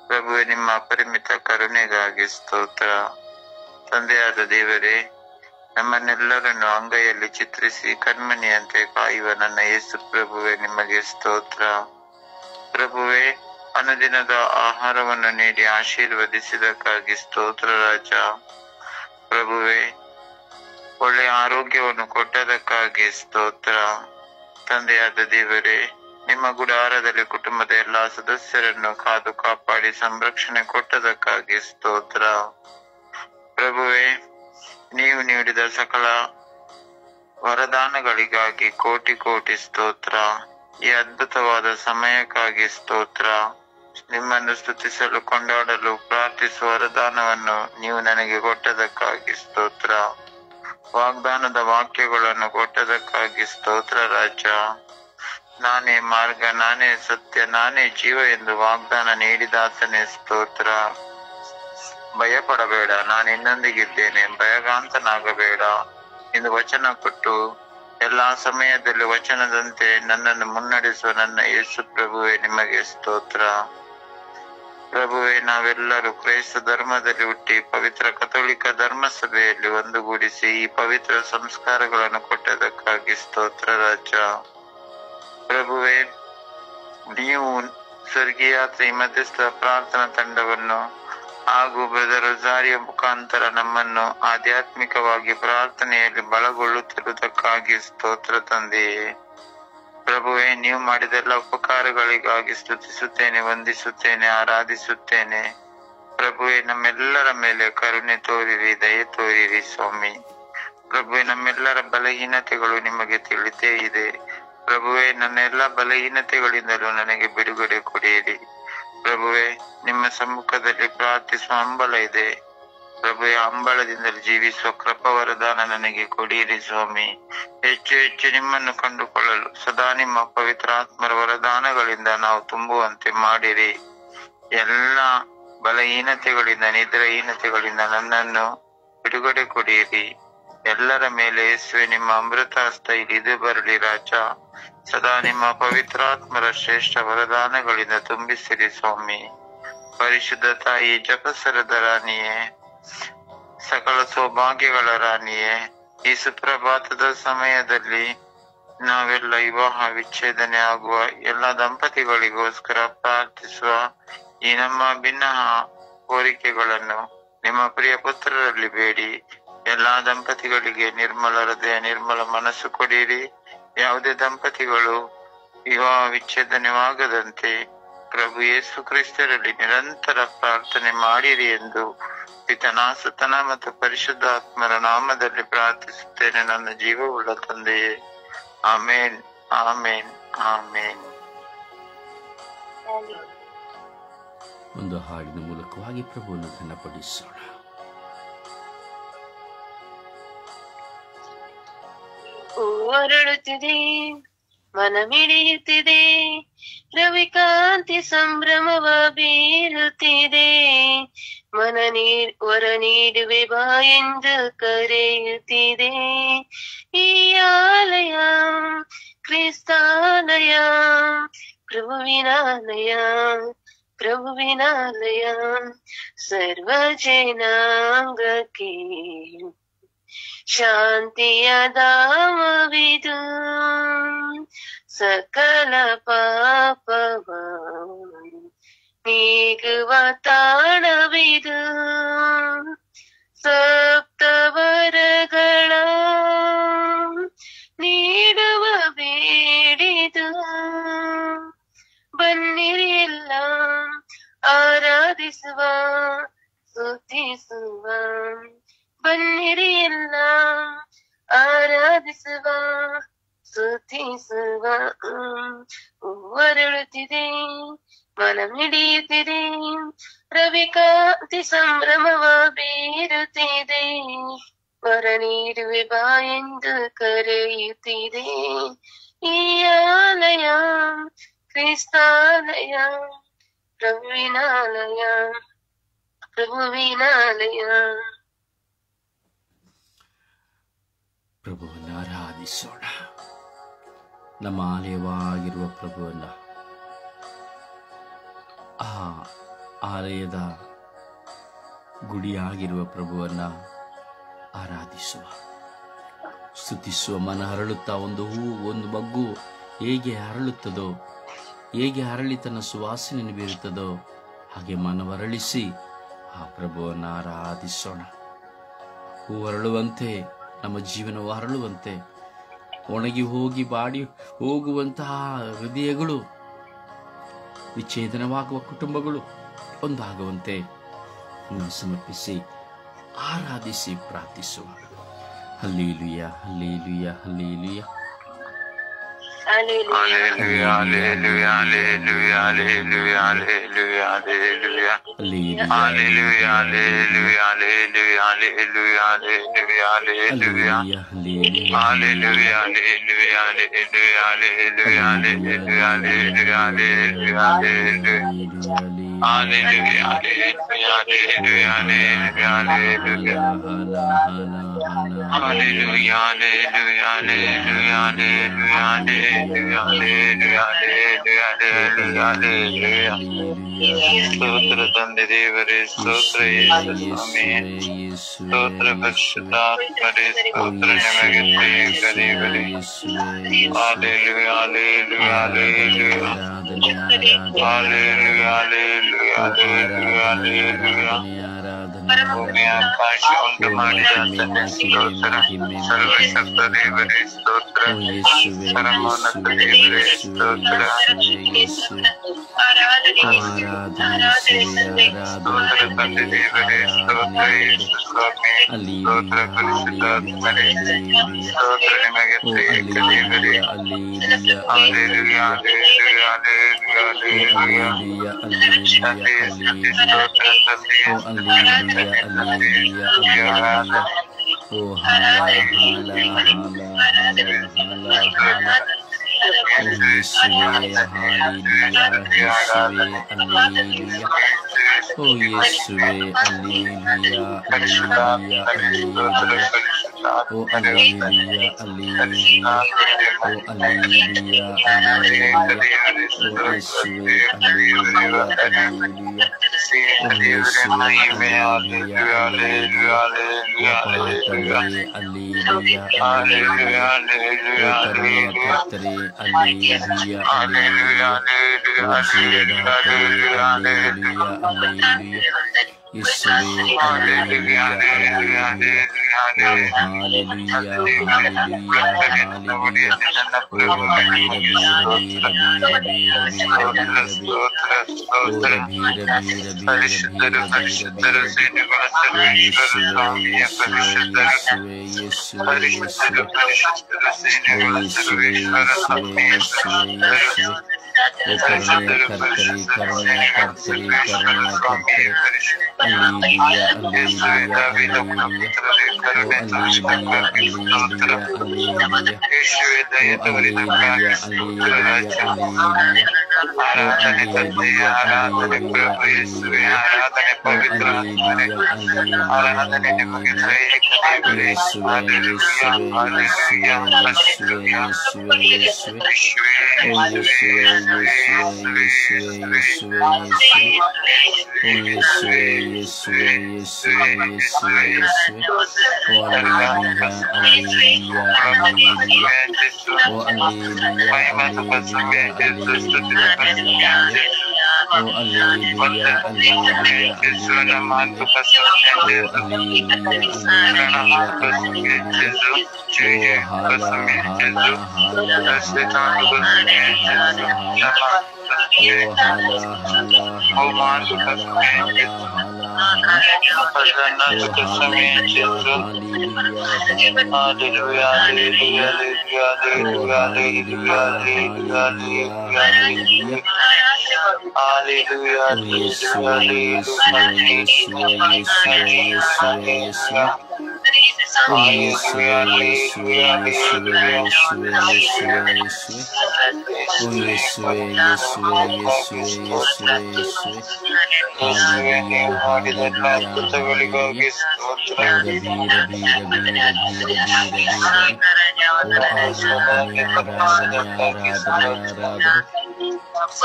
[SPEAKER 2] ಪ್ರಭುವೆ, ನಿಮ್ಮ ಅಪರಿಮಿತ ಕರುಣೆಗಾಗಿ ಸ್ತೋತ್ರ. ತಂದೆಯಾದ ದೇವರೇ, ನಮ್ಮನ್ನೆಲ್ಲರನ್ನು ಅಂಗೈಯಲ್ಲಿ ಚಿತ್ರಿಸಿ ಕಣ್ಮಣಿಯಂತೆ ಕಾಯುವ ನನ್ನ ಯೇಸು ಪ್ರಭುವೆ, ನಿಮಗೆ ಸ್ತೋತ್ರ. ಪ್ರಭುವೆ, ಅನುದಿನದ ಆಹಾರವನ್ನು ನೀಡಿ ಆಶೀರ್ವದಿಸಿದಕ್ಕಾಗಿ ಸ್ತೋತ್ರ ರಾಜ. ಪ್ರಭುವೆ, ಒಳ್ಳೆಯ ಆರೋಗ್ಯವನ್ನು ಕೊಟ್ಟದಕ್ಕಾಗಿ ಸ್ತೋತ್ರ. ತಂದೆಯಾದ ದೇವರೇ, ನಿಮ್ಮ ಗುಡಾರದಲ್ಲಿ ಕುಟುಂಬದ ಎಲ್ಲಾ ಸದಸ್ಯರನ್ನು ಕಾದು ಕಾಪಾಡಿ ಸಂರಕ್ಷಣೆ ಕೊಟ್ಟದಕ್ಕಾಗಿ ಸ್ತೋತ್ರ. ಪ್ರಭುವೆ, ನೀವು ನೀಡಿದ ಸಕಲ ವರದಾನಗಳಿಗಾಗಿ ಕೋಟಿ ಕೋಟಿ ಸ್ತೋತ್ರ. ಈ ಅದ್ಭುತವಾದ ಸಮಯಕ್ಕಾಗಿ ಸ್ತೋತ್ರ. ನಿಮ್ಮನ್ನು ಸ್ತುತಿಸಲು, ಕೊಂಡಾಡಲು, ಪ್ರಾರ್ಥಿಸುವ ವರದಾನವನ್ನು ನೀವು ನನಗೆ ಕೊಟ್ಟದಕ್ಕಾಗಿ ಸ್ತೋತ್ರ. ವಾಗ್ದಾನದ ವಾಕ್ಯಗಳನ್ನು ಕೊಟ್ಟದಕ್ಕಾಗಿ ಸ್ತೋತ್ರ ರಾಜ. ನಾನೇ ಮಾರ್ಗ, ನಾನೇ ಸತ್ಯ, ನಾನೇ ಜೀವ ಎಂದು ವಾಗ್ದಾನ ನೀಡಿದಾತನೇ ಸ್ತೋತ್ರ. ಭಯಪಡಬೇಡ, ನಾನು ನಿನ್ನೊಂದಿಗಿದ್ದೇನೆ, ಭಯಗಾಂತನಾಗಬೇಡ ಎಂದು ವಚನ ಕೊಟ್ಟು ಎಲ್ಲಾ ಸಮಯದಲ್ಲಿ ವಚನದಂತೆ ನನ್ನನ್ನು ಮುನ್ನಡೆಸುವ ನನ್ನ ಯೇಸು ಪ್ರಭುವೆ, ನಿಮಗೆ ಸ್ತೋತ್ರ. ಪ್ರಭುವೆ, ನಾವೆಲ್ಲರೂ ಕ್ರೈಸ್ತ ಧರ್ಮದಲ್ಲಿ ಹುಟ್ಟಿ ಪವಿತ್ರ ಕಥೋಲಿಕ ಧರ್ಮ ಸಭೆಯಲ್ಲಿ ಒಂದುಗೂಡಿಸಿ ಈ ಪವಿತ್ರ ಸಂಸ್ಕಾರಗಳನ್ನು ಕೊಟ್ಟದಕ್ಕಾಗಿ ಸ್ತೋತ್ರ ರಾಜ. ಪ್ರಭುವೆ, ನೀವು ಸ್ವರ್ಗೀಯಾತ್ರೆ ಮಧ್ಯಸ್ಥ ಪ್ರಾರ್ಥನಾ ತಂಡವನ್ನು ಹಾಗೂ ಬ್ರದರ್ ರೊಜಾರಿಯ ಮುಖಾಂತರ ನಮ್ಮನ್ನು ಆಧ್ಯಾತ್ಮಿಕವಾಗಿ ಪ್ರಾರ್ಥನೆಯಲ್ಲಿ ಬಲಗೊಳ್ಳುತ್ತಿರುವುದಕ್ಕಾಗಿ ಸ್ತೋತ್ರ ತಂದೆಯೇ. ಪ್ರಭುವೆ, ನೀವು ಮಾಡಿದೆಲ್ಲ ಉಪಕಾರಗಳಿಗಾಗಿ ಸ್ತುತಿಸುತ್ತೇನೆ, ವಂದಿಸುತ್ತೇನೆ, ಆರಾಧಿಸುತ್ತೇನೆ. ಪ್ರಭುವೆ, ನಮ್ಮೆಲ್ಲರ ಮೇಲೆ ಕರುಣೆ ತೋರಿರಿ, ದಯೆ ತೋರಿರಿ ಸ್ವಾಮಿ. ಪ್ರಭುವೆ, ನಮ್ಮೆಲ್ಲರ ಬಲಹೀನತೆಗಳು ನಿಮಗೆ ತಿಳಿದೇ ಇದೆ. ಪ್ರಭುವೆ, ನನ್ನ ಎಲ್ಲ ಬಲಹೀನತೆಗಳಿಂದಲೂ ನನಗೆ ಬಿಡುಗಡೆ ಕೊಡಿರಿ. ಪ್ರಭುವೆ, ನಿಮ್ಮ ಸಮ್ಮುಖದಲ್ಲಿ ಪ್ರಾರ್ಥಿಸುವ ಹಂಬಲ ಇದೆ. ಪ್ರಭುವೆ, ಹಂಬಲದಿಂದಲೇ ಜೀವಿಸುವ ಕೃಪಾವರದಾನ ನನಗೆ ಕೊಡಿರಿ ಸ್ವಾಮಿ. ಹೆಚ್ಚು ಹೆಚ್ಚು ನಿಮ್ಮನ್ನು ಕಂಡುಕೊಳ್ಳಲು ಸದಾ ನಿಮ್ಮ ಪವಿತ್ರ ಆತ್ಮರ ವರದಾನಗಳಿಂದ ನಾವು ತುಂಬುವಂತೆ ಮಾಡಿರಿ. ಎಲ್ಲ ಬಲಹೀನತೆಗಳಿಂದ, ನಿದ್ರಾಹೀನತೆಗಳಿಂದ ನನ್ನನ್ನು ಬಿಡುಗಡೆ ಕೊಡಿರಿ. ಎಲ್ಲರ ಮೇಲೆ ಯೇಸುವೆ ನಿಮ್ಮ ಅಮೃತ ಹಸ್ತ ಇಳಿದು ಬರಲಿ ರಾಜ. ಸದಾ ನಿಮ್ಮ ಪವಿತ್ರಾತ್ಮರ ಶ್ರೇಷ್ಠ ವರದಾನಗಳಿಂದ ತುಂಬಿಸಿರಿ ಸ್ವಾಮಿ. ಪರಿಶುದ್ಧ ತಾಯಿ, ಜಪಸರದ ರಾಣಿಯೇ, ಸಕಲ ಸೌಭಾಗ್ಯಗಳ ರಾಣಿಯೇ, ಈ ಸುಪ್ರಭಾತದ ಸಮಯದಲ್ಲಿ ನಾವೆಲ್ಲ ವಿವಾಹ ವಿಚ್ಛೇದನೆ ಆಗುವ ಎಲ್ಲ ದಂಪತಿಗಳಿಗೋಸ್ಕರ ಪ್ರಾರ್ಥಿಸುವ ಈ ನಮ್ಮ ಭಿನ್ನ ಕೋರಿಕೆಗಳನ್ನು ನಿಮ್ಮ ಪ್ರಿಯ ಪುತ್ರರಲ್ಲಿ ಬೇಡಿ. ಎಲ್ಲಾ ದಂಪತಿಗಳಿಗೆ ನಿರ್ಮಲ ಹೃದಯ, ನಿರ್ಮಲ ಮನಸ್ಸು ಕೊಡಿರಿ. ಯಾವುದೇ ದಂಪತಿಗಳು ವಿವಾಹ ವಿಚ್ಛೇದನವಾಗದಂತೆ ಪ್ರಭು ಯೇಸು ಕ್ರಿಸ್ತರಲ್ಲಿ ನಿರಂತರ ಪ್ರಾರ್ಥನೆ ಮಾಡಿರಿ ಎಂದು ಪಿತನ, ಸುತನ ಮತ್ತು ಪರಿಶುದ್ಧಾತ್ಮರ ನಾಮದಲ್ಲಿ ಪ್ರಾರ್ಥಿಸುತ್ತೇನೆ, ನನ್ನ ಜೀವವುಳ್ಳ ತಂದೆಯೇ. ಆಮೇನ್, ಆಮೇನ್, ಆಮೇನ್.
[SPEAKER 1] ಒಂದು ಹಾಡಿನ ಮೂಲಕವಾಗಿ ಪ್ರಭುವನ್ನು ಘನಪಡಿಸೋಣ.
[SPEAKER 3] ಹೊರಡುತ್ತಿದೆ, ಮನ ಮಿಡಿಯುತ್ತಿದೆ, ರವಿಕಾಂತಿ ಸಂಭ್ರಮವ ಬೀರುತ್ತಿದೆ. ವರ ನೀಡುವೆ ಬಾ ಎಂದು ಕರೆಯುತ್ತಿದೆ. ಈ ಆಲಯ ಕ್ರಿಸ್ತಾಲಯ, ಪ್ರಭುವಿನಾಲಯ, ಪ್ರಭುವಿನಾಲಯ. ಸರ್ವ ಜನಾಂಗಕ್ಕೆ ಶಾಂತಿಯ ಧಾಮವಿದು, ಸಕಲ ಪಾಪವ ನೀಗುವ ತಾಣವಿದು. ಸಪ್ತವರಗಳ ನೀಡುವ ಬೇಡಿದು. ಬನ್ನಿರಿ ಎಲ್ಲ ಆರಾಧಿಸುವ, ಸ್ತುತಿಸುವ. ಬನ್ನಿರಿ ಎಲ್ಲ ಆರಾಧಿಸುವ, ಸ್ತುತಿಸುವ. ಹೊರಡುತ್ತಿದೆ, ಮನ ಮಿಡಿಯುತ್ತಿದೆ, ರವಿಕಾಂತಿ ಸಂಭ್ರಮವ ಬೀರುತ್ತಿದೆ. ವರ ನೀಡುವೆ ಬಾ ಎಂದು ಕರೆಯುತ್ತಿದೆ. ಈ ಆಲಯ ಕ್ರಿಸ್ತಾಲಯ, ಪ್ರಭುವಿನಾಲಯ, ಪ್ರಭುವಿನಾಲಯ.
[SPEAKER 1] ಪ್ರಭುವನ್ನು ಆರಾಧಿಸೋಣ. ನಮ್ಮ ಆಲಯವಾಗಿರುವ ಪ್ರಭುವನ್ನ, ಆ ಆಲಯದ ಗುಡಿಯಾಗಿರುವ ಪ್ರಭುವನ್ನ ಆರಾಧಿಸುವ, ಸ್ತುತಿಸುವ. ಮನ ಹರಳುತ್ತಾ ಒಂದು ಹೂವು, ಒಂದು ಮಗ್ಗು ಹೇಗೆ ಹರಳುತ್ತದೋ, ಹೇಗೆ ಹರಳಿ ತನ್ನ ಸುವಾಸನೆಯನ್ನು ಬೀರುತ್ತದೋ, ಹಾಗೆ ಮನವರಳಿಸಿ ಆ ಪ್ರಭುವನ್ನು ಆರಾಧಿಸೋಣ. ಹೂ ಹರಳುವಂತೆ ನಮ್ಮ ಜೀವನವು ಹರಳುವಂತೆ, ಒಣಗಿ ಹೋಗಿ ಬಾಡಿ ಹೋಗುವಂತಹ ಹೃದಯಗಳು, ವಿಚ್ಛೇದನವಾಗುವ ಕುಟುಂಬಗಳು ಒಂದಾಗುವಂತೆ ಸಮರ್ಪಿಸಿ ಆರಾಧಿಸಿ ಪ್ರಾರ್ಥಿಸುವ. Hallelujah, hallelujah, hallelujah.
[SPEAKER 2] Hallelujah, hallelujah, hallelujah, hallelujah, hallelujah, hallelujah. Hallelujah, hallelujah, hallelujah, hallelujah, hallelujah, hallelujah. Hallelujah, hallelujah, hallelujah, hallelujah, hallelujah, hallelujah, hallelujah, hallelujah. Hallelujah, hallelujah, hallelujah, hallelujah, hallelujah. Hallelujah, hallelujah, hallelujah, hallelujah, hallelujah. ಸ್ತೋತ್ರ ತಂದೆ ದೇವರೇ, ಸ್ತೋತ್ರ ಯೇಸು ಸ್ವಾಮಿ, ಸ್ತೋತ್ರ ಪರಿಶುದ್ಧಾತ್ಮರೇ, ಸ್ತೋತ್ರ ನಿಮಗೆ ಪ್ರಿಯ ದೇವರೇ. Hallelujah, hallelujah, hallelujah, hallelujah, hallelujah, hallelujah. ಭೂಮಿ ಆಕಾಶ ಉಂಟು ಮಾಡಿದ ಸ್ತೋತ್ರ, ಸರ್ವಶಕ್ತ ದೇವರೇ ಸ್ತೋತ್ರ, ಪರಮೋನ್ನತ ದೇವರೇ ಸ್ತೋತ್ರ. ಸ್ತೋತ್ರ ತಂದೆ ದೇವರೇ, ಸ್ತೋತ್ರ ಯೇಸು ಸ್ವಾಮಿ, ಸ್ತೋತ್ರ ಪರಿಶುದ್ಧಾತ್ಮರೇ, ಸ್ತೋತ್ರ ನಿಮಗೆ ಪ್ರಿಯ ದೇವರೇ. Hallelujah, hallelujah, hallelujah, hallelujah. ಸ್ತೋತ್ರ ತಂದೆಯೇ,
[SPEAKER 1] ಯೇಸುವೆ ಹಲ್ಲೆಲೂಯಾ ಹಲ್ಲೆಲೂಯಾ ಓ ಹಾಲೆಲೂಯಾ ಹಾಲೆಲೂಯಾ ಹಾಲೆಲೂಯಾ ಓ ರಬಿ ರಬಿ ರಬಿ ರಬಿ ರಬಿ ರಬಿ ರಬಿ ರಬಿ ಓ ರಬಿ ರಬಿ ರಬಿ ರಬಿ ರಬಿ ರಬಿ ರಬಿ ಓ ಯೇಸುವೆ ಯೇಸುವೆ ಯೇಸುವೆ ಯೇಸುವೆ ಯೇಸುವೆ ಓ ಯೇಸುವೆ ಯೇಸುವೆ ಯೇಸುವೆ ಯೇಸುವೆ ಓ ಕರುಣೆಯ ಕರ್ತರಿ ಕರುಣೆಯ ಕರ್ತರಿ ಕರುಣೆಯ ಕರ್ತರಿ ಹಲ್ಲೆಲೂಯಾ ಹಲ್ಲೆಲೂಯಾ ಹಲ್ಲೆಲೂಯಾ ಓ ಹಲ್ಲೆಲೂಯಾ ಹಲ್ಲೆಲೂಯಾ ಹಲ್ಲೆಲೂಯಾ ಓ ಹಲ್ಲೆಲೂಯಾ ಹಲ್ಲೆಲೂಯಾ ಹಲ್ಲೆಲೂಯಾ ಓ ಹಲ್ಲೆಲೂಯಾ ಹಲ್ಲೆಲೂಯಾ ಹಲ್ಲೆಲೂಯಾ ಓ ಹಲ್ಲೆಲೂಯಾ ಹಲ್ಲೆಲೂಯಾ ಯೇಸುವೆ ಯೇಸುವೆ ಯೇಸುವೆ ಯೇಸುವೆ ಯೇಸುವೆ ಯೇಸುವೆ ಓ ಯೇಸುವೆ ಯೇಸುವೆ ಯೇಸುವೆ ಯೇಸುವೆ ಯೇಸುವೆ ಓ ಯೇಸುವೆ ಯೇಸುವೆ ಯೇಸುವೆ ಯೇಸುವೆ ಓ ಹಲ್ಲೆಲೂಯಾ ಹಲ್ಲೆಲೂಯಾ ಹಲ್ಲೆಲೂಯಾ ಓ ಹಲ್ಲೆಲೂಯಾ ಹಲ್ಲೆಲೂಯಾ ಹಲ್ಲೆಲೂಯಾ ಹಲ್ಲೆಲೂಯಾ ಓ ಹಲ್ಲೆಲೂಯಾ ಹಲ್ಲೆಲೂಯಾ ಹಲ್ಲೆಲೂಯಾ ಓ ಹಲ್ಲೆಲೂಯಾ ಹಲ್ಲೆಲೂಯಾ ಹಲ್ಲೆಲೂಯಾ ಓ ಹಾಲ ಹಾಲ ಹಾಲ ಹಾಲ ಹಾಲ ಹಾಲ ಹಾಲ ಓ ಹಾಲ ಹಾಲ ಹಾಲ ಹಾಲ ಹಾಲ ಹಾಲ ಹಾಲ ಓ ಹಾಲೆಲೂಯಾ ಹಾಲೆಲೂಯಾ ಹಾಲೆಲೂಯಾ ಹಾಲೆಲೂಯಾ ಓ ಹಾಲೆಲೂಯಾ ಹಾಲೆಲೂಯಾ ಹಾಲೆಲೂಯಾ ಓ ಯೇಸುವೆ ಯೇಸುವೆ ಯೇಸುವೆ ಯೇಸುವೆ ಯೇಸುವೆ ಯೇಸುವೆ ಓ ಯೇಸುವೆ ಯೇಸುವೆ ಯೇಸುವೆ ಯೇಸುವೆ ಯೇಸುವೆ ಯೇಸುವೆ ಓ ಯೇಸುವೆ ಯೇಸುವೆ ಯೇಸುವೆ ಯೇಸುವೆ ಯೇಸುವೆ ಹಾಲೆಲೂಯಾ ಹಾಲೆಲೂಯಾ ಹಾಲೆಲೂಯಾ ಓ ರಬಿ ರಬಿ ರಬಿ ರಬಿ ರಬಿ ರಬಿ ರಬಿ ಓ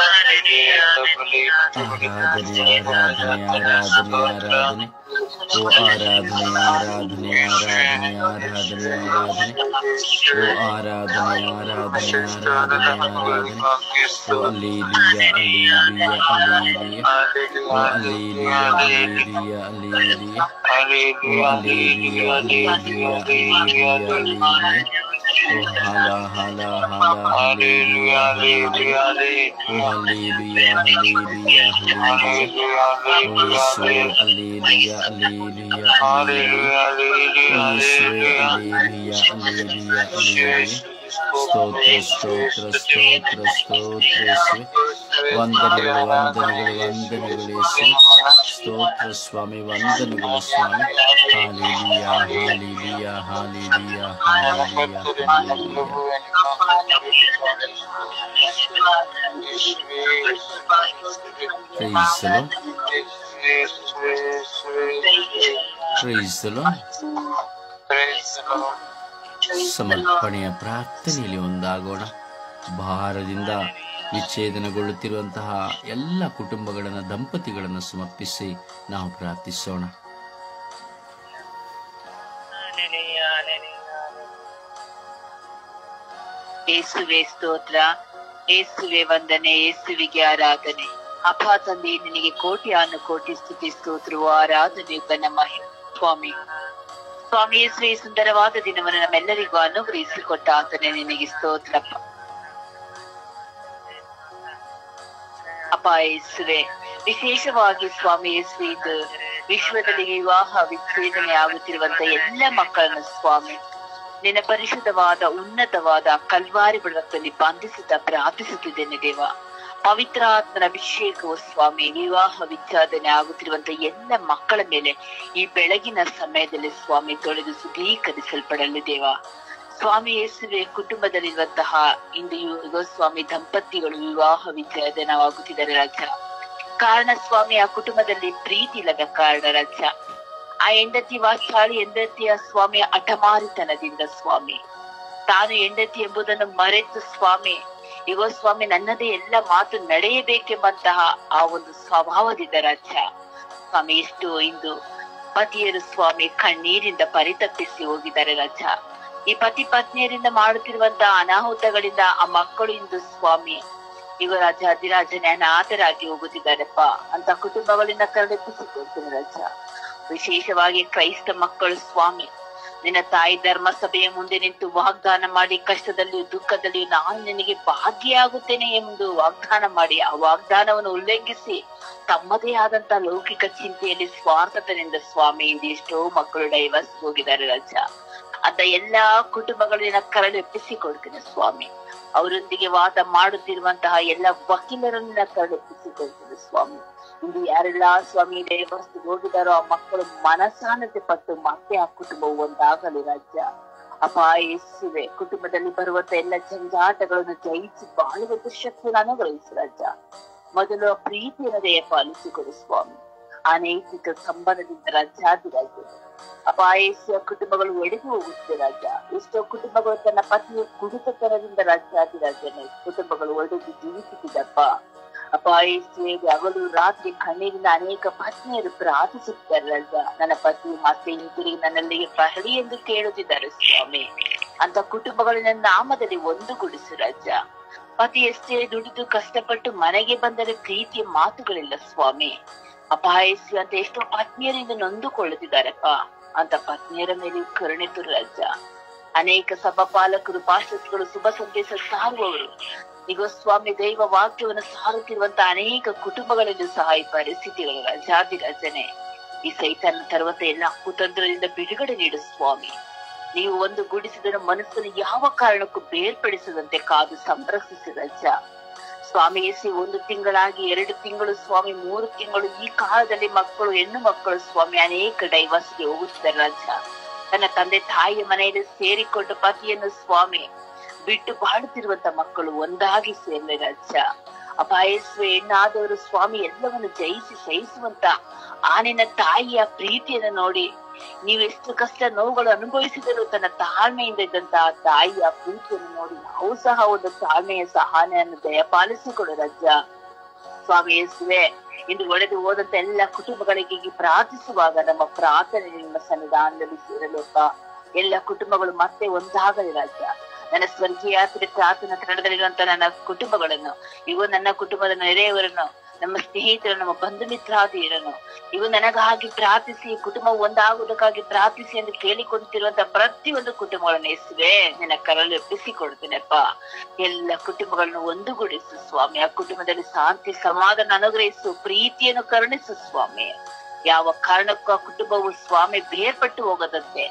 [SPEAKER 1] ಆರಾಧನೆ ಆರಾಧನೆ ಆರಾಧನೆ ಆರಾಧನೆ ಆರಾಧನೆ ಆರಾಧನೆ ಆರಾಧನೆ ಆರಾಧನೆ ಓ ಆರಾಧನೆ ಆರಾಧನೆ ಆರಾಧನೆ ಆರಾಧನೆ ಆರಾಧನೆ ಓ ಆರಾಧನೆ ಆರಾಧನೆ ಆರಾಧನೆ ಆರಾಧನೆ ಓ ಹಲ್ಲೆಲೂಯಾ ಹಲ್ಲೆಲೂಯಾ ಹಲ್ಲೆಲೂಯಾ ಓ ಹಲ್ಲೆಲೂಯಾ ಹಲ್ಲೆಲೂಯಾ ಹಲ್ಲೆಲೂಯಾ ಓ ಹಲ್ಲೆಲೂಯಾ ಹಲ್ಲೆಲೂಯಾ ಹಲ್ಲೆಲೂಯಾ ಹಲ್ಲೆಲೂಯಾ ಓ ಹಾಲ ಹಾಲ ಹಾಲ ಹಲ್ಲೆಲೂಯಾ ಹಲ್ಲೆಲೂಯಾ ಓ ಹಲ್ಲೆಲೂಯಾ ಹಲ್ಲೆಲೂಯಾ ಹಲ್ಲೆಲೂಯಾ ಓ ಯೇಸುವೆ ಹಲ್ಲೆಲೂಯಾ ಹಲ್ಲೆಲೂಯಾ ಹಲ್ಲೆಲೂಯಾ ಓ ಯೇಸುವೆ ಹಲ್ಲೆಲೂಯಾ ಹಲ್ಲೆಲೂಯಾ ಹಲ್ಲೆಲೂಯಾ ಸ್ತೋತ್ರ ಸ್ತೋತ್ರ ಸ್ತೋತ್ರ ಸ್ತೋತ್ರ ಯೇಸುವೆ ವಂದನೆಗಳು ವಂದನೆಗಳು ವಂದನೆಗಳು ಯೇಸುವೆ ಸ್ತೋತ್ರ ಸ್ವಾಮಿ ವಂದನೆಗಳು ಸ್ವಾಮಿ hallelujah hallelujah hallelujah hallelujah hallelujah Praise the Lord. Praise the Lord. ಸಮರ್ಪಣೆಯ ಪ್ರಾರ್ಥನೆಯಲ್ಲಿ ಒಂದಾಗೋಣ. ಭಾರದಿಂದ ವಿಚ್ಛೇದನಗೊಳ್ಳುತ್ತಿರುವಂತಹ ಎಲ್ಲ ಕುಟುಂಬಗಳನ್ನು ದಂಪತಿಗಳನ್ನು ಸಮರ್ಪಿಸಿ ನಾವು ಪ್ರಾರ್ಥಿಸೋಣ.
[SPEAKER 4] ಯೇಸುವೆ ಸ್ತೋತ್ರ, ಯೇಸುವೆ ವಂದನೆ, ಯೇಸುವಿಗೆ ಆರಾಧನೆ. ಅಪ್ಪ ತಂದೆ, ನಿನಗೆ ಕೋಟಿ ಕೋಟಿ ಸ್ತುತಿ ಸ್ತೋತ್ರವು ಆರಾಧನೆ ನಮ್ಮ ಸ್ವಾಮಿ. ಸ್ವಾಮಿ ಯೇಸುವೆ, ಸುಂದರವಾದ ದಿನವನ್ನು ನಮ್ಮೆಲ್ಲರಿಗೂ ಅನುಗ್ರಹಿಸಿಕೊಟ್ಟ ಆತನೇ ನಿನಗೆ ಸ್ತೋತ್ರಪ್ಪ. ಅಪ್ಪ ಯೇಸುವೆ, ವಿಶೇಷವಾಗಿ ಸ್ವಾಮಿ ಯೇಸುವೆ, ಇದು ವಿಶ್ವದಲ್ಲಿ ವಿವಾಹ ವಿಚ್ಛೇದನೆ ಆಗುತ್ತಿರುವಂತ ಎಲ್ಲ ಮಕ್ಕಳನ್ನು ಸ್ವಾಮಿ ನಿನ್ನ ಪರಿಶುದ್ಧವಾದ ಉನ್ನತವಾದ ಕಲ್ವಾರಿ ಬಡವದಲ್ಲಿ ಬಂಧಿಸುತ್ತಾ ಪ್ರಾರ್ಥಿಸುತ್ತಿದ್ದೇನೆ ದೇವ. ಪವಿತ್ರಾತ್ಮನ ಅಭಿಷೇಕವು ಸ್ವಾಮಿ ವಿವಾಹ ವಿಚ್ಛೇದನೆ ಆಗುತ್ತಿರುವಂತ ಎಲ್ಲ ಮಕ್ಕಳ ಮೇಲೆ ಈ ಬೆಳಗಿನ ಸಮಯದಲ್ಲಿ ಸ್ವಾಮಿ ತೊಳೆದು ಶುದ್ಧೀಕರಿಸಲ್ಪಡಲಿ ದೇವ. ಸ್ವಾಮಿ ಯೇಸುವೆ, ಕುಟುಂಬದಲ್ಲಿರುವಂತಹ ಇಂದು ಯುಗ ಸ್ವಾಮಿ ದಂಪತಿಗಳು ವಿವಾಹ ವಿಚ್ಛೇದನವಾಗುತ್ತಿದ್ದಾರೆ ರಾಜ. ಕಾರಣ ಸ್ವಾಮಿ ಆ ಕುಟುಂಬದಲ್ಲಿ ಪ್ರೀತಿ ಇಲ್ಲದ ಕಾರಣ ರಾಜ. ಆ ಹೆಂಡತಿ ವಾಚಾಳಿ ಹೆಂಡತಿಯ ಸ್ವಾಮಿ ಹಠಮಾರಿತನದಿಂದ ಸ್ವಾಮಿ ತಾನು ಹೆಂಡತಿ ಎಂಬುದನ್ನು ಮರೆತು ಸ್ವಾಮಿ ಈಗ ಸ್ವಾಮಿ ನನ್ನದೇ ಎಲ್ಲ ಮಾತು ನಡೆಯಬೇಕೆಂಬಂತಹ ಆ ಒಂದು ಸ್ವಭಾವದಿಂದ ರಾಜ ಸ್ವಾಮಿ ಎಷ್ಟು ಇಂದು ಪತಿಯರು ಸ್ವಾಮಿ ಕಣ್ಣೀರಿಂದ ಪರಿತಪ್ಪಿಸಿ ಹೋಗಿದ್ದಾರೆ ರಾಜ. ಈ ಪತಿ ಪತ್ನಿಯರಿಂದ ಮಾಡುತ್ತಿರುವಂತಹ ಅನಾಹುತಗಳಿಂದ ಆ ಮಕ್ಕಳು ಇಂದು ಸ್ವಾಮಿ ಈಗ ರಾಜಾಧಿರಾಜನೇ ಅನಾಥರಾಗಿ ಹೋಗುತ್ತಿದ್ದಾರಪ್ಪ ಅಂತ ಕುಟುಂಬಗಳಿಂದ ಕರೆದೆಪ್ಪಿಸಿಕೊಳ್ತೀನಿ ರಾಜ. ವಿಶೇಷವಾಗಿ ಕ್ರೈಸ್ತ ಮಕ್ಕಳು ಸ್ವಾಮಿ, ನಿನ್ನ ತಾಯಿ ಧರ್ಮ ಸಭೆಯ ಮುಂದೆ ನಿಂತು ವಾಗ್ದಾನ ಮಾಡಿ, ಕಷ್ಟದಲ್ಲಿಯೂ ದುಃಖದಲ್ಲಿಯೂ ನಾನು ನಿನಗೆ ಭಾಗಿಯಾಗುತ್ತೇನೆ ಎಂದು ವಾಗ್ದಾನ ಮಾಡಿ, ಆ ವಾಗ್ದಾನವನ್ನು ಉಲ್ಲಂಘಿಸಿ ತಮ್ಮದೇ ಆದಂತ ಲೌಕಿಕ ಚಿಂತೆಯಲ್ಲಿ ಸ್ವಾರ್ಥತನಿಂದ ಸ್ವಾಮಿ ಇಂದು ಎಷ್ಟೋ ಮಕ್ಕಳು ಡೈವರ್ಸ್ ಹೋಗಿದ್ದಾರೆ ರಾಜ. ಅಂತ ಎಲ್ಲಾ ಕುಟುಂಬಗಳನ್ನ ಕರಳೆಪ್ಪಿಸಿಕೊಳ್ತೇನೆ ಸ್ವಾಮಿ. ಅವರೊಂದಿಗೆ ವಾದ ಮಾಡುತ್ತಿರುವಂತಹ ಎಲ್ಲ ವಕೀಲರನ್ನ ಕರಳೆಪ್ಪಿಸಿಕೊಳ್ತೇನೆ ಸ್ವಾಮಿ. ಇಂದು ಯಾರೆಲ್ಲ ಸ್ವಾಮಿ ಡೈವರ್ಸ್ ಹೋಗಿದಾರೋ ಆ ಮಕ್ಕಳು ಮನಸಾನತೆ ಪಟ್ಟು ಮತ್ತೆ ಆ ಕುಟುಂಬವು ಒಂದಾಗಲಿ ರಾಜ್ಯ. ಅಪಾಯಿಸುವೆ ಕುಟುಂಬದಲ್ಲಿ ಬರುವಂತ ಎಲ್ಲ ಜಂಜಾಟಗಳನ್ನು ಜಯಿಸಿ ಬಾಳುವಂತ ಶಕ್ತಿಯನ್ನು ಅನುಗ್ರಹಿಸು ರಾಜ್ಯ. ಮೊದಲು ಪ್ರೀತಿಯನ್ನು ದಯ ಪಾಲಿಸಿಕೊಡು ಸ್ವಾಮಿ. ಅನೈತಿಕ ಸಂಬಂಧದಿಂದ ರಾಜ್ಯಾಧಿರಾಜ್ಯ ಅಪಾಯಿಸುವ ಕುಟುಂಬಗಳು ಒಡೆದು ಹೋಗುತ್ತದೆ ರಾಜ್ಯ. ಎಷ್ಟೋ ಕುಟುಂಬಗಳು ತನ್ನ ಪತ್ನಿಯ ಕುಡಿತತನದಿಂದ ರಾಜ್ಯಾಧಿರಾಜ್ಯನೇ ಕುಟುಂಬಗಳು ಒಡೆದು ಜೀವಿಸುತ್ತಿದ್ದಪ್ಪ. ಅಪಾಯಿಸುವೆ ಹಗಲು ರಾತ್ರಿ ಕಣ್ಣೀರಿನ ಅನೇಕ ಪತ್ನಿಯರು ಪ್ರಾರ್ಥಿಸುತ್ತಾರೆ ರಾಜ. ನನ್ನ ಪತಿ ಮತ್ತೆ ಹಿಂತಿರುಗಿ ನನ್ನಲ್ಲಿಗೆ ಬರಲಿ ಎಂದು ಕೇಳುತ್ತಿದ್ದಾರೆ ಸ್ವಾಮಿ. ಅಂತ ಕುಟುಂಬಗಳನ್ನ ನಾಮದಲ್ಲಿ ಒಂದುಗೂಡಿಸು ರಾಜ. ಪತಿ ಎಷ್ಟೇ ದುಡಿದು ಕಷ್ಟಪಟ್ಟು ಮನೆಗೆ ಬಂದರೆ ಪ್ರೀತಿಯ ಮಾತುಗಳಿಲ್ಲ ಸ್ವಾಮಿ. ಅಪಾಯಿಸುವಂತ ಎಷ್ಟೋ ಪತ್ನಿಯರಿಂದ ನೊಂದುಕೊಳ್ಳುತ್ತಿದ್ದಾರಪ್ಪ. ಅಂತ ಪತ್ನಿಯರ ಮೇಲೆ ಕರುಣೆ ತೋರು ರಾಜ. ಅನೇಕ ಸಭಾಪಾಲಕರು, ಪಾಸ್ಟರ್ಸ್ಗಳು ಶುಭ ಸಂದೇಶ ಸಾರುವವರು ಈಗ ಸ್ವಾಮಿ ದೈವ ವಾಕ್ಯವನ್ನು ಸಾರುತ್ತಿರುವಂತ ಅನೇಕ ಕುಟುಂಬಗಳಲ್ಲೂ ಸಹ ಈ ಪರಿಸ್ಥಿತಿಗಳು ರಾಜಾಧಿರಾಜನೇ. ಈ ಸೈತಾನ ತರುವಂತ ಎಲ್ಲ ಕುತಂತ್ರದಿಂದ ಬಿಡುಗಡೆ ನೀಡು ಸ್ವಾಮಿ. ನೀವು ಒಂದು ಗೂಡಿಸಿದ ಮನಸ್ಸನ್ನು ಯಾವ ಕಾರಣಕ್ಕೂ ಬೇರ್ಪಡಿಸದಂತೆ ಕಾದು ಸಂರಕ್ಷಿಸಿ ರಾಜ. ಸ್ವಾಮಿ ಎಸಿ 1 ತಿಂಗಳಾಗಿ 2 ತಿಂಗಳು ಸ್ವಾಮಿ 3 ತಿಂಗಳು ಈ ಕಾಲದಲ್ಲಿ ಮಕ್ಕಳು, ಹೆಣ್ಣು ಮಕ್ಕಳು ಸ್ವಾಮಿ ಅನೇಕ ಡೈವರ್ಸ್ಗೆ ಹೋಗುತ್ತಿದ್ದಾರೆ ರಾಜ. ತನ್ನ ತಂದೆ ತಾಯಿಯ ಮನೆಯಲ್ಲಿ ಸೇರಿಕೊಂಡು ಪತಿಯನ್ನು ಸ್ವಾಮಿ ಬಿಟ್ಟು ಬಾಳುತ್ತಿರುವಂತ ಮಕ್ಕಳು ಒಂದಾಗಿ ಸೇರಲಿ ರಾಜ. ಅಪಾಯಿಸುವ ಹೆಣ್ಣಾದವರು ಸ್ವಾಮಿ ಎಲ್ಲವನ್ನು ಜಯಿಸಿ ಸಹಿಸುವಂತ ಆ ನಿನ್ನ ತಾಯಿಯ ಪ್ರೀತಿಯನ್ನು ನೋಡಿ, ನೀವೆಷ್ಟು ಕಷ್ಟ ನೋವುಗಳು ಅನುಭವಿಸಿದರೂ ತನ್ನ ತಾಳ್ಮೆಯಿಂದ ಇದ್ದಂತಹ ತಾಯಿಯ ಪ್ರೀತಿಯನ್ನು ನೋಡಿ ನಾವು ಸಹ ಒಂದು ತಾಳ್ಮೆಯ ಸಹನೆಯನ್ನು ದಯಪಾಲಿಸಿಕೊಡು ರಾಜ. ಸ್ವಾಮಿ ಯೇಸುವೆ, ಇಂದು ಒಡೆದು ಹೋದಂತ ಎಲ್ಲ ಕುಟುಂಬಗಳಿಗೆ ಪ್ರಾರ್ಥಿಸುವಾಗ ನಮ್ಮ ಪ್ರಾರ್ಥನೆ ನಿಮ್ಮ ಸನ್ನಿಧಾನದಲ್ಲಿ ಸೇರಲಪ್ಪ. ಎಲ್ಲ ಕುಟುಂಬಗಳು ಮತ್ತೆ ಒಂದಾಗಲಿ ರಾಜ. ನನ್ನ ಸ್ವರ್ಗೀಯಾತ್ರೆ ಪ್ರಾರ್ಥನಾ ತಂಡದಲ್ಲಿರುವಂತ ನನ್ನ ಕುಟುಂಬಗಳನ್ನು, ಇವು ನನ್ನ ಕುಟುಂಬದ ನೆರೆಯವರನ್ನು, ನಮ್ಮ ಸ್ನೇಹಿತರು, ನಮ್ಮ ಬಂಧು ಮಿತ್ರಾದಿಯರನ್ನು ಇವು ನನಗಾಗಿ ಪ್ರಾರ್ಥಿಸಿ, ಕುಟುಂಬ ಒಂದಾಗುವುದಕ್ಕಾಗಿ ಪ್ರಾರ್ಥಿಸಿ ಎಂದು ಕೇಳಿಕೊಳ್ತಿರುವಂತ ಪ್ರತಿಯೊಂದು ಕುಟುಂಬಗಳನ್ನು ಯೇಸುವೆ ನಿನ್ನ ಕರಳು ಎಪ್ಪಿಸಿಕೊಡ್ತೇನೆಪ್ಪ. ಎಲ್ಲ ಕುಟುಂಬಗಳನ್ನು ಒಂದುಗೂಡಿಸು ಸ್ವಾಮಿ. ಆ ಕುಟುಂಬದಲ್ಲಿ ಶಾಂತಿ ಸಮಾಧಾನ ಅನುಗ್ರಹಿಸು, ಪ್ರೀತಿಯನ್ನು ಕರುಣಿಸು ಸ್ವಾಮಿ. ಯಾವ ಕಾರಣಕ್ಕೂ ಆ ಕುಟುಂಬವು ಸ್ವಾಮಿ ಬೇರ್ಪಟ್ಟು ಹೋಗದಂತೆ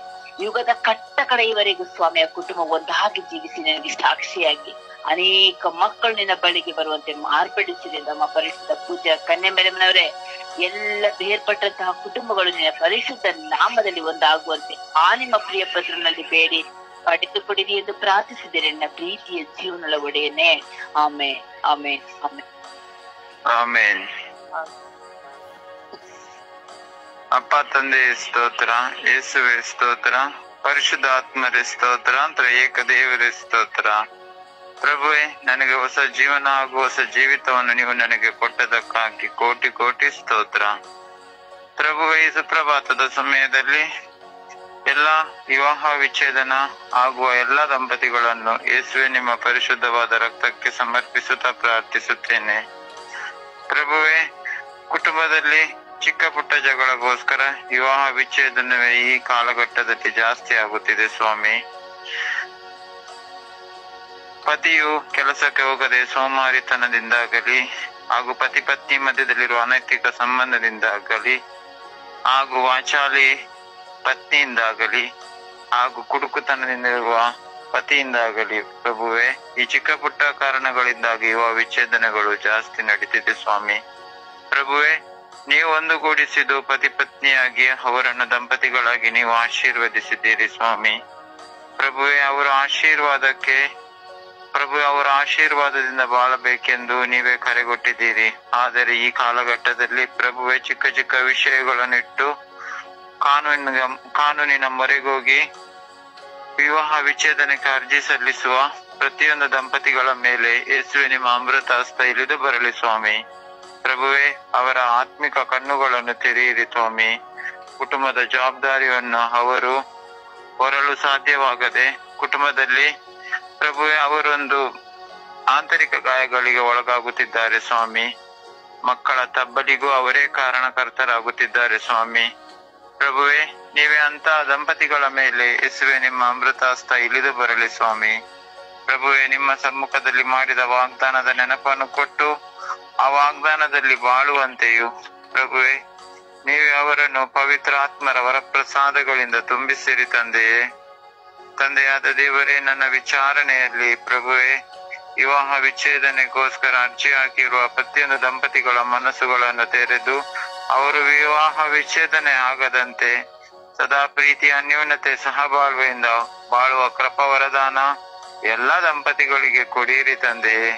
[SPEAKER 4] ಯುಗದ ಕಟ್ಟ ಕಡೆಯವರೆಗೂ ಸ್ವಾಮಿ ಆ ಕುಟುಂಬ ಒಂದಾಗಿ ಜೀವಿಸಿ ನನಗೆ ಸಾಕ್ಷಿಯಾಗಿ ಅನೇಕ ಮಕ್ಕಳು ನಿನ್ನ ಬಳಿಗೆ ಬರುವಂತೆ ಮಾರ್ಪಡಿಸಿದೆ. ನಮ್ಮ ಪರಿಶುದ್ಧ ಪೂಜಾ ಕನ್ಯೆ ಮೇಡಮ್ನವರೇ, ಎಲ್ಲ ಬೇರ್ಪಟ್ಟಂತಹ ಕುಟುಂಬಗಳು ನಿನ್ನ ಪರಿಶುದ್ಧ ನಾಮದಲ್ಲಿ ಒಂದಾಗುವಂತೆ ಆ ನಿಮ್ಮ ಪ್ರಿಯ ಪತ್ರನಲ್ಲಿ ಬೇಡಿ ಪಡೆದುಕೊಡಿರಿ ಎಂದು ಪ್ರಾರ್ಥಿಸಿದರೆ ನನ್ನ ಪ್ರೀತಿಯ ಜೀವನದ ಒಡೆಯನೇ. ಆಮೇನ್, ಆಮೇನ್, ಆಮೇನ್,
[SPEAKER 2] ಆಮೇನ್. ಅಪ್ಪ ತಂದೆ ಸ್ತೋತ್ರ, ಯೇಸುವೆ ಸ್ತೋತ್ರ, ಪರಿಶುದ್ಧಾತ್ಮರೇ ಸ್ತೋತ್ರ, ತ್ರಯೇಕ ದೇವರೇ ಸ್ತೋತ್ರ. ಪ್ರಭುವೆ, ನನಗೆ ಹೊಸ ಜೀವನ ಹಾಗೂ ಹೊಸ ಜೀವಿತವನ್ನು ನೀವು ನನಗೆ ಕೊಟ್ಟದಕ್ಕಾಗಿ ಕೋಟಿ ಕೋಟಿ ಸ್ತೋತ್ರ. ಪ್ರಭುವೆ, ಈ ಸುಪ್ರಭಾತದ ಸಮಯದಲ್ಲಿ ಎಲ್ಲ ವಿವಾಹ ವಿಚ್ಛೇದನ ಆಗುವ ಎಲ್ಲ ದಂಪತಿಗಳನ್ನು ಯೇಸುವೆ ನಿಮ್ಮ ಪರಿಶುದ್ಧವಾದ ರಕ್ತಕ್ಕೆ ಸಮರ್ಪಿಸುತ್ತಾ ಪ್ರಾರ್ಥಿಸುತ್ತೇನೆ. ಪ್ರಭುವೆ, ಕುಟುಂಬದಲ್ಲಿ ಚಿಕ್ಕ ಪುಟ್ಟ ಜಗಳಗೋಸ್ಕರ ವಿವಾಹ ವಿಚ್ಛೇದನವೇ ಈ ಕಾಲಘಟ್ಟದಲ್ಲಿ ಜಾಸ್ತಿ ಆಗುತ್ತಿದೆ ಸ್ವಾಮಿ. ಪತಿಯು ಕೆಲಸಕ್ಕೆ ಹೋಗದೆ ಸೋಮಾರಿತನದಿಂದಾಗಲಿ ಹಾಗೂ ಪತಿ ಪತ್ನಿ ಮಧ್ಯದಲ್ಲಿರುವ ಅನೈತಿಕ ಸಂಬಂಧದಿಂದಾಗಲಿ ಹಾಗೂ ವಾಚಾಲಿ ಪತ್ನಿಯಿಂದಾಗಲಿ ಹಾಗೂ ಕುಡುಕುತನದಿಂದಿರುವ ಪತಿಯಿಂದಾಗಲಿ ಪ್ರಭುವೆ, ಈ ಚಿಕ್ಕ ಪುಟ್ಟ ಕಾರಣಗಳಿಂದಾಗಿ ವಿವಾಹ ವಿಚ್ಛೇದನಗಳು ಜಾಸ್ತಿ ನಡೀತಿದೆ ಸ್ವಾಮಿ. ಪ್ರಭುವೆ, ನೀವು ಒಂದುಗೂಡಿಸಿದ್ದು ಪತಿ ಪತ್ನಿಯಾಗಿ ಅವರನ್ನು ದಂಪತಿಗಳಾಗಿ ನೀವು ಆಶೀರ್ವದಿಸಿದ್ದೀರಿ ಸ್ವಾಮಿ. ಪ್ರಭುವೆ, ಅವರ ಆಶೀರ್ವಾದದಿಂದ ಬಾಳಬೇಕೆಂದು ನೀವೇ ಕರೆಗೊಟ್ಟಿದ್ದೀರಿ. ಆದರೆ ಈ ಕಾಲಘಟ್ಟದಲ್ಲಿ ಪ್ರಭುವೆ, ಚಿಕ್ಕ ಚಿಕ್ಕ ವಿಷಯಗಳನ್ನಿಟ್ಟು ಕಾನೂನಿನ ಮೊರೆಗೋಗಿ ವಿವಾಹ ವಿಚ್ಛೇದನಕ್ಕೆ ಅರ್ಜಿ ಸಲ್ಲಿಸುವ ಪ್ರತಿಯೊಂದು ದಂಪತಿಗಳ ಮೇಲೆ ಯೇಸುವೆ ನಿಮ್ಮ ಅಮೃತ ಹಸ್ತ ಇಳಿದು ಬರಲಿ ಸ್ವಾಮಿ. ಪ್ರಭುವೆ, ಅವರ ಆತ್ಮಿಕ ಕಣ್ಣುಗಳನ್ನು ತೆರೆಯಿರಿ ಸ್ವಾಮಿ. ಕುಟುಂಬದ ಜವಾಬ್ದಾರಿಯನ್ನು ಅವರು ಹೊರಲು ಸಾಧ್ಯವಾಗದೆ ಕುಟುಂಬದಲ್ಲಿ ಪ್ರಭುವೆ ಅವರೊಂದು ಆಂತರಿಕ ಗಾಯಗಳಿಗೆ ಒಳಗಾಗುತ್ತಿದ್ದಾರೆ ಸ್ವಾಮಿ. ಮಕ್ಕಳ ತಬ್ಬಲಿಗೂ ಅವರೇ ಕಾರಣಕರ್ತರಾಗುತ್ತಿದ್ದಾರೆ ಸ್ವಾಮಿ. ಪ್ರಭುವೆ, ನೀವೇ ಅಂತ ದಂಪತಿಗಳ ಮೇಲೆ ಯೇಸುವೆ ನಿಮ್ಮ ಅಮೃತಾಸ್ತ ಇಳಿದು ಬರಲಿ ಸ್ವಾಮಿ. ಪ್ರಭುವೆ, ನಿಮ್ಮ ಸಮ್ಮುಖದಲ್ಲಿ ಮಾಡಿದ ವಾಗ್ದಾನದ ನೆನಪನ್ನು ಕೊಟ್ಟು ಆ ವಾಗ್ದಾನದಲ್ಲಿ ಬಾಳುವಂತೆಯೂ ಪ್ರಭುವೆ ನೀವೇ ಅವರನ್ನು ಪವಿತ್ರ ಆತ್ಮರ ವರಪ್ರಸಾದಗಳಿಂದ ತುಂಬಿಸಿರಿ ತಂದೆಯೇ. ತಂದೆಯಾದ ದೇವರೇ, ನನ್ನ ವಿಚಾರಣೆಯಲ್ಲಿ ಪ್ರಭುವೆ ವಿವಾಹ ವಿಚ್ಛೇದನೆಗೋಸ್ಕರ ಅರ್ಜಿ ಹಾಕಿರುವ ಪ್ರತಿಯೊಂದು ದಂಪತಿಗಳ ಮನಸ್ಸುಗಳನ್ನು ತೆರೆದು ಅವರು ವಿವಾಹ ವಿಚ್ಛೇದನೆ ಆಗದಂತೆ ಸದಾ ಪ್ರೀತಿ ಅನ್ಯೋನ್ಯತೆ ಸಹಬಾಳ್ವೆಯಿಂದ ಬಾಳುವ ಕೃಪಾವರದಾನ ಎಲ್ಲ ದಂಪತಿಗಳಿಗೆ ಕೊಡಿರಿ ತಂದೆಯೇ.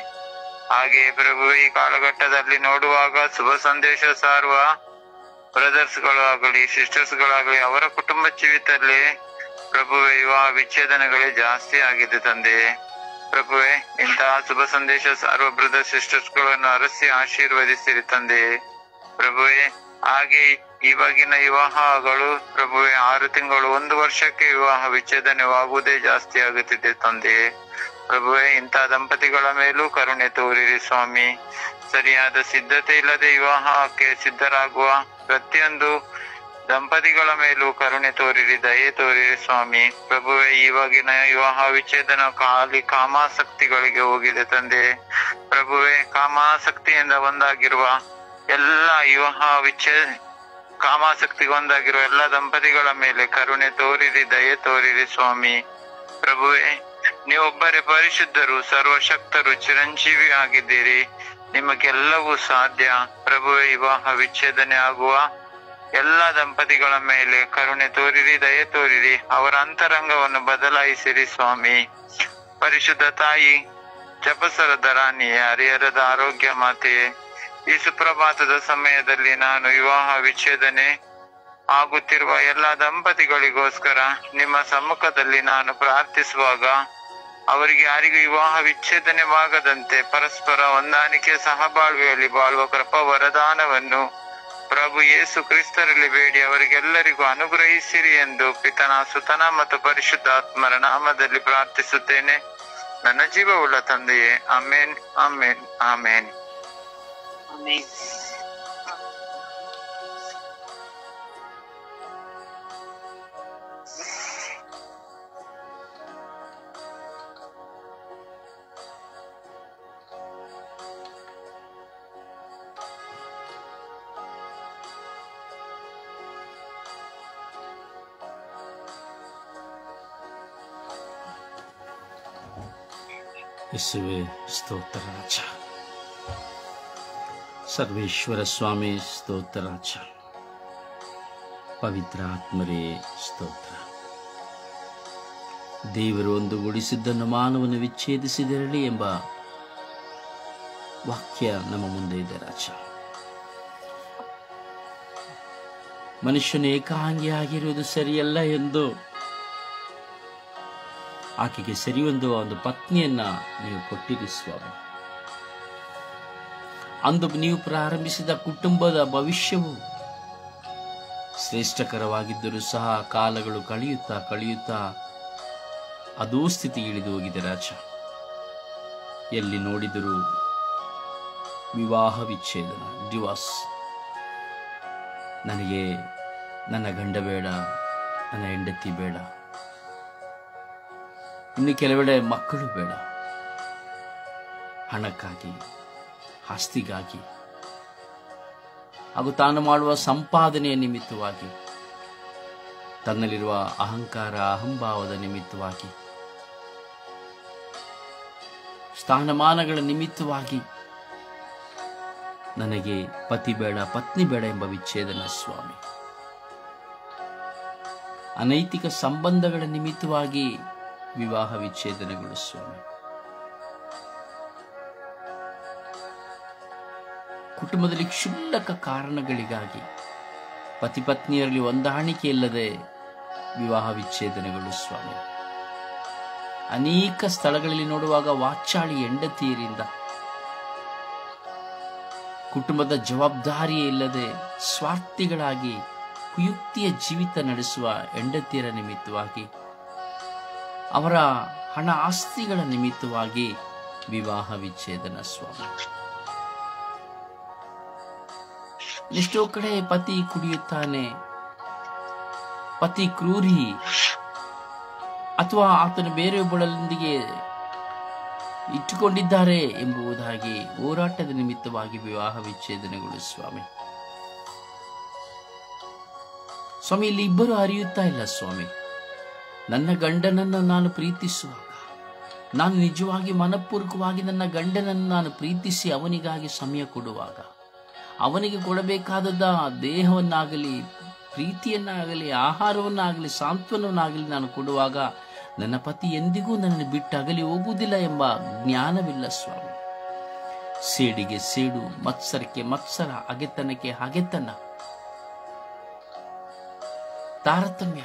[SPEAKER 2] ಹಾಗೆಯೇ ಪ್ರಭು, ಈ ಕಾಲಘಟ್ಟದಲ್ಲಿ ನೋಡುವಾಗ ಶುಭ ಸಂದೇಶ ಸಾರುವ ಬ್ರದರ್ಸ್ಗಳು ಆಗಲಿ ಸಿಸ್ಟರ್ಸ್ ಗಳಾಗಲಿ ಅವರ ಕುಟುಂಬ ಜೀವಿತದಲ್ಲಿ ಪ್ರಭುವೆ ವಿವಾಹ ವಿಚ್ಛೇದನೆಗಳೇ ಜಾಸ್ತಿ ಆಗಿದೆ ತಂದೆಯೇ. ಪ್ರಭುವೆ, ಇಂತಹ ಶುಭ ಸಂದೇಶ ಸಾರುವ ಬ್ರದರ್ ಸಿಸ್ಟರ್ಸ್ ಗಳನ್ನು ಅರಸಿ ಆಶೀರ್ವದಿಸಿರಿ ತಂದೆಯೇ. ಪ್ರಭುವೆ, ಹಾಗೆ ಇವಾಗಿನ ವಿವಾಹಗಳು ಪ್ರಭುವೆ 6 ತಿಂಗಳು 1 ವರ್ಷಕ್ಕೆ ವಿವಾಹ ವಿಚ್ಛೇದನವಾಗುವುದೇ ಜಾಸ್ತಿ ಆಗುತ್ತಿದೆ ತಂದೆಯೇ. ಪ್ರಭುವೆ, ಇಂತಹ ದಂಪತಿಗಳ ಮೇಲೂ ಕರುಣೆ ತೋರಿರಿ ಸ್ವಾಮಿ. ಸರಿಯಾದ ಸಿದ್ಧತೆ ಇಲ್ಲದೆ ವಿವಾಹಕ್ಕೆ ಸಿದ್ಧರಾಗುವ ಪ್ರತಿಯೊಂದು ದಂಪತಿಗಳ ಮೇಲೂ ಕರುಣೆ ತೋರಿರಿ, ದಯೆ ತೋರಿರಿ ಸ್ವಾಮಿ. ಪ್ರಭುವೆ, ಇವಾಗಿನ ವಿವಾಹ ವಿಚ್ಛೇದನ ಖಾಲಿ ಕಾಮಾಸಕ್ತಿಗಳಿಗೆ ಹೋಗಿದೆ ತಂದೆ. ಪ್ರಭುವೆ, ಕಾಮಾಸಕ್ತಿಯಿಂದ ಒಂದಾಗಿರುವ ಎಲ್ಲ ವಿವಾಹ ಕಾಮಾಸಕ್ತಿಗೆ ಒಂದಾಗಿರುವ ಎಲ್ಲ ದಂಪತಿಗಳ ಮೇಲೆ ಕರುಣೆ ತೋರಿರಿ, ದಯೆ ತೋರಿರಿ ಸ್ವಾಮಿ. ಪ್ರಭುವೆ, ನೀವೊಬ್ಬರೇ ಪರಿಶುದ್ಧರು, ಸರ್ವಶಕ್ತರು, ಚಿರಂಜೀವಿ ಆಗಿದ್ದೀರಿ. ನಿಮಗೆಲ್ಲವೂ ಸಾಧ್ಯ. ಪ್ರಭುವೆ, ವಿವಾಹ ವಿಚ್ಛೇದನೆ ಆಗುವ ಎಲ್ಲ ದಂಪತಿಗಳ ಮೇಲೆ ಕರುಣೆ ತೋರಿರಿ, ದಯೆ ತೋರಿರಿ. ಅವರ ಅಂತರಂಗವನ್ನು ಬದಲಾಯಿಸಿರಿ ಸ್ವಾಮಿ. ಪರಿಶುದ್ಧ ತಾಯಿ, ಜಪಸರದ ರಾಣಿಯೇ, ಹರಿಹರದ ಆರೋಗ್ಯ ಮಾತೆಯೇ, ಈ ಸುಪ್ರಭಾತದ ಸಮಯದಲ್ಲಿ ನಾನು ವಿವಾಹ ವಿಚ್ಛೇದನೆ ಆಗುತ್ತಿರುವ ಎಲ್ಲ ದಂಪತಿಗಳಿಗೋಸ್ಕರ ನಿಮ್ಮ ಸಮ್ಮುಖದಲ್ಲಿ ನಾನು ಪ್ರಾರ್ಥಿಸುವಾಗ ಅವರಿಗೆ ಯಾರಿಗೂ ವಿವಾಹ ವಿಚ್ಛೇದನವಾಗದಂತೆ ಪರಸ್ಪರ ಹೊಂದಾಣಿಕೆ ಸಹಬಾಳ್ವೆಯಲ್ಲಿ ಬಾಳುವ ಕೃಪಾ ವರದಾನವನ್ನು ಪ್ರಭು ಯೇಸು ಕ್ರಿಸ್ತರಲ್ಲಿ ಬೇಡಿ ಅವರಿಗೆಲ್ಲರಿಗೂ ಅನುಗ್ರಹಿಸಿರಿ ಎಂದು ಪಿತನ, ಸುತನ ಮತ್ತು ಪರಿಶುದ್ಧಾತ್ಮರ ನಾಮದಲ್ಲಿ ಪ್ರಾರ್ಥಿಸುತ್ತೇನೆ, ನನ್ನ ಜೀವವುಳ್ಳ ತಂದೆಯೇ. ಆಮೇನ್, ಆಮೇನ್, ಆಮೇನ್.
[SPEAKER 1] ಯೇಸುವೆ ಸ್ತೋತ್ರ ರಾಜ, ಸರ್ವೇಶ್ವರ ಸ್ವಾಮಿ ಸ್ತೋತ್ರ ರಾಜ, ಪವಿತ್ರ ಆತ್ಮರೇ ಸ್ತೋತ್ರ. ದೇವರು ಒಂದುಗೂಡಿಸಿದ್ದನ್ನು ಮಾನವನು ವಿಚ್ಛೇದಿಸಿದಿರಲಿ ಎಂಬ ವಾಕ್ಯ ನಮ್ಮ ಮುಂದೆ ಇದೆ ರಾಜ. ಮನುಷ್ಯನು ಏಕಾಂಗಿಯಾಗಿರುವುದು ಸರಿಯಲ್ಲ ಎಂದು ಆಕೆಗೆ ಸರಿಯೊಂದು ಒಂದು ಪತ್ನಿಯನ್ನ ನೀವು ಕೊಟ್ಟಿರಿ ಸ್ವಾಮಿ. ಅಂದು ನೀವು ಪ್ರಾರಂಭಿಸಿದ ಕುಟುಂಬದ ಭವಿಷ್ಯವು ಶ್ರೇಷ್ಠಕರವಾಗಿದ್ದರೂ ಸಹ ಕಾಲಗಳು ಕಳೆಯುತ್ತಾ ಅದೂ ಸ್ಥಿತಿ ಇಳಿದು ಹೋಗಿದೆ ರಾಜ. ಎಲ್ಲಿ ನೋಡಿದರೂ ವಿವಾಹ ವಿಚ್ಛೇದನ, ಡಿವೋರ್ಸ್. ನನಗೆ ನನ್ನ ಗಂಡ ಬೇಡ, ನನ್ನ ಹೆಂಡತಿ ಬೇಡ, ಇನ್ನು ಕೆಲವೆಡೆ ಮಕ್ಕಳು ಬೇಡ, ಹಣಕ್ಕಾಗಿ, ಆಸ್ತಿಗಾಗಿ ಹಾಗೂ ತಾನು ಮಾಡುವ ಸಂಪಾದನೆಯ ನಿಮಿತ್ತವಾಗಿ, ತನ್ನಲ್ಲಿರುವ ಅಹಂಕಾರ ಅಹಂಭಾವದ ನಿಮಿತ್ತವಾಗಿ, ಸ್ಥಾನಮಾನಗಳ ನಿಮಿತ್ತವಾಗಿ ನನಗೆ ಪತಿ ಬೇಡ, ಪತ್ನಿ ಬೇಡ ಎಂಬ ವಿಚ್ಛೇದನ ಸ್ವಾಮಿ. ಅನೈತಿಕ ಸಂಬಂಧಗಳ ನಿಮಿತ್ತವಾಗಿ ವಿವಾಹ ವಿಚ್ಛೇದನಗಳು ಸ್ವಾಮಿ. ಕುಟುಂಬದಲ್ಲಿ ಕ್ಷುಲ್ಲಕ ಕಾರಣಗಳಿಗಾಗಿ ಪತಿ ಪತ್ನಿಯರಲ್ಲಿ ಹೊಂದಾಣಿಕೆ ಇಲ್ಲದೆ ವಿವಾಹ ವಿಚ್ಛೇದನಗಳು ಸ್ವಾಮಿ. ಅನೇಕ ಸ್ಥಳಗಳಲ್ಲಿ ನೋಡುವಾಗ ವಾಚಾಳಿ ಹೆಂಡತಿಯರಿಂದ ಕುಟುಂಬದ ಜವಾಬ್ದಾರಿಯೇ ಇಲ್ಲದೆ ಸ್ವಾರ್ಥಿಗಳಾಗಿ ಕುಯುಕ್ತಿಯ ಜೀವಿತ ನಡೆಸುವ ಹೆಂಡತಿಯರ ನಿಮಿತ್ತವಾಗಿ, ಅವರ ಹಣ ಆಸ್ತಿಗಳ ನಿಮಿತ್ತವಾಗಿ ವಿವಾಹ ವಿಚ್ಛೇದನ ಸ್ವಾಮಿ. ಎಷ್ಟೋ ಕಡೆ ಪತಿ ಕುಡಿಯುತ್ತಾನೆ, ಪತಿ ಕ್ರೂರಿ, ಅಥವಾ ಆತನು ಬೇರೆಯೊಬ್ಬಳೊಂದಿಗೆ ಇಟ್ಟುಕೊಂಡಿದ್ದಾರೆ ಎಂಬುದಾಗಿ ಹೋರಾಟದ ನಿಮಿತ್ತವಾಗಿ ವಿವಾಹ ವಿಚ್ಛೇದನಗಳು ಸ್ವಾಮಿ. ಸ್ವಾಮಿ, ಇಲ್ಲಿ ಇಬ್ಬರು ಅರಿಯುತ್ತಾ ಇಲ್ಲ ಸ್ವಾಮಿ. ನನ್ನ ಗಂಡನನ್ನು ನಾನು ಪ್ರೀತಿಸುವಾಗ, ನಾನು ನಿಜವಾಗಿ ಮನಪೂರ್ವಕವಾಗಿ ನನ್ನ ಗಂಡನನ್ನು ನಾನು ಪ್ರೀತಿಸಿ ಅವನಿಗಾಗಿ ಸಮಯ ಕೊಡುವಾಗ, ಅವನಿಗೆ ಕೊಡಬೇಕಾದ ದೇಹವನ್ನಾಗಲಿ, ಪ್ರೀತಿಯನ್ನಾಗಲಿ, ಆಹಾರವನ್ನಾಗಲಿ, ಸಾಂತ್ವನವನ್ನಾಗಲಿ ನಾನು ಕೊಡುವಾಗ ನನ್ನ ಪತಿ ಎಂದಿಗೂ ನನ್ನನ್ನು ಬಿಟ್ಟು ಅಗಲಿ ಹೋಗುವುದಿಲ್ಲ ಎಂಬ ಜ್ಞಾನವಿಲ್ಲ ಸ್ವಾಮಿ. ಸೇಡಿಗೆ ಸೇಡು, ಮತ್ಸರಕ್ಕೆ ಮತ್ಸರ, ಹಗೆತನಕ್ಕೆ ಹಗೆತನ, ತಾರತಮ್ಯ,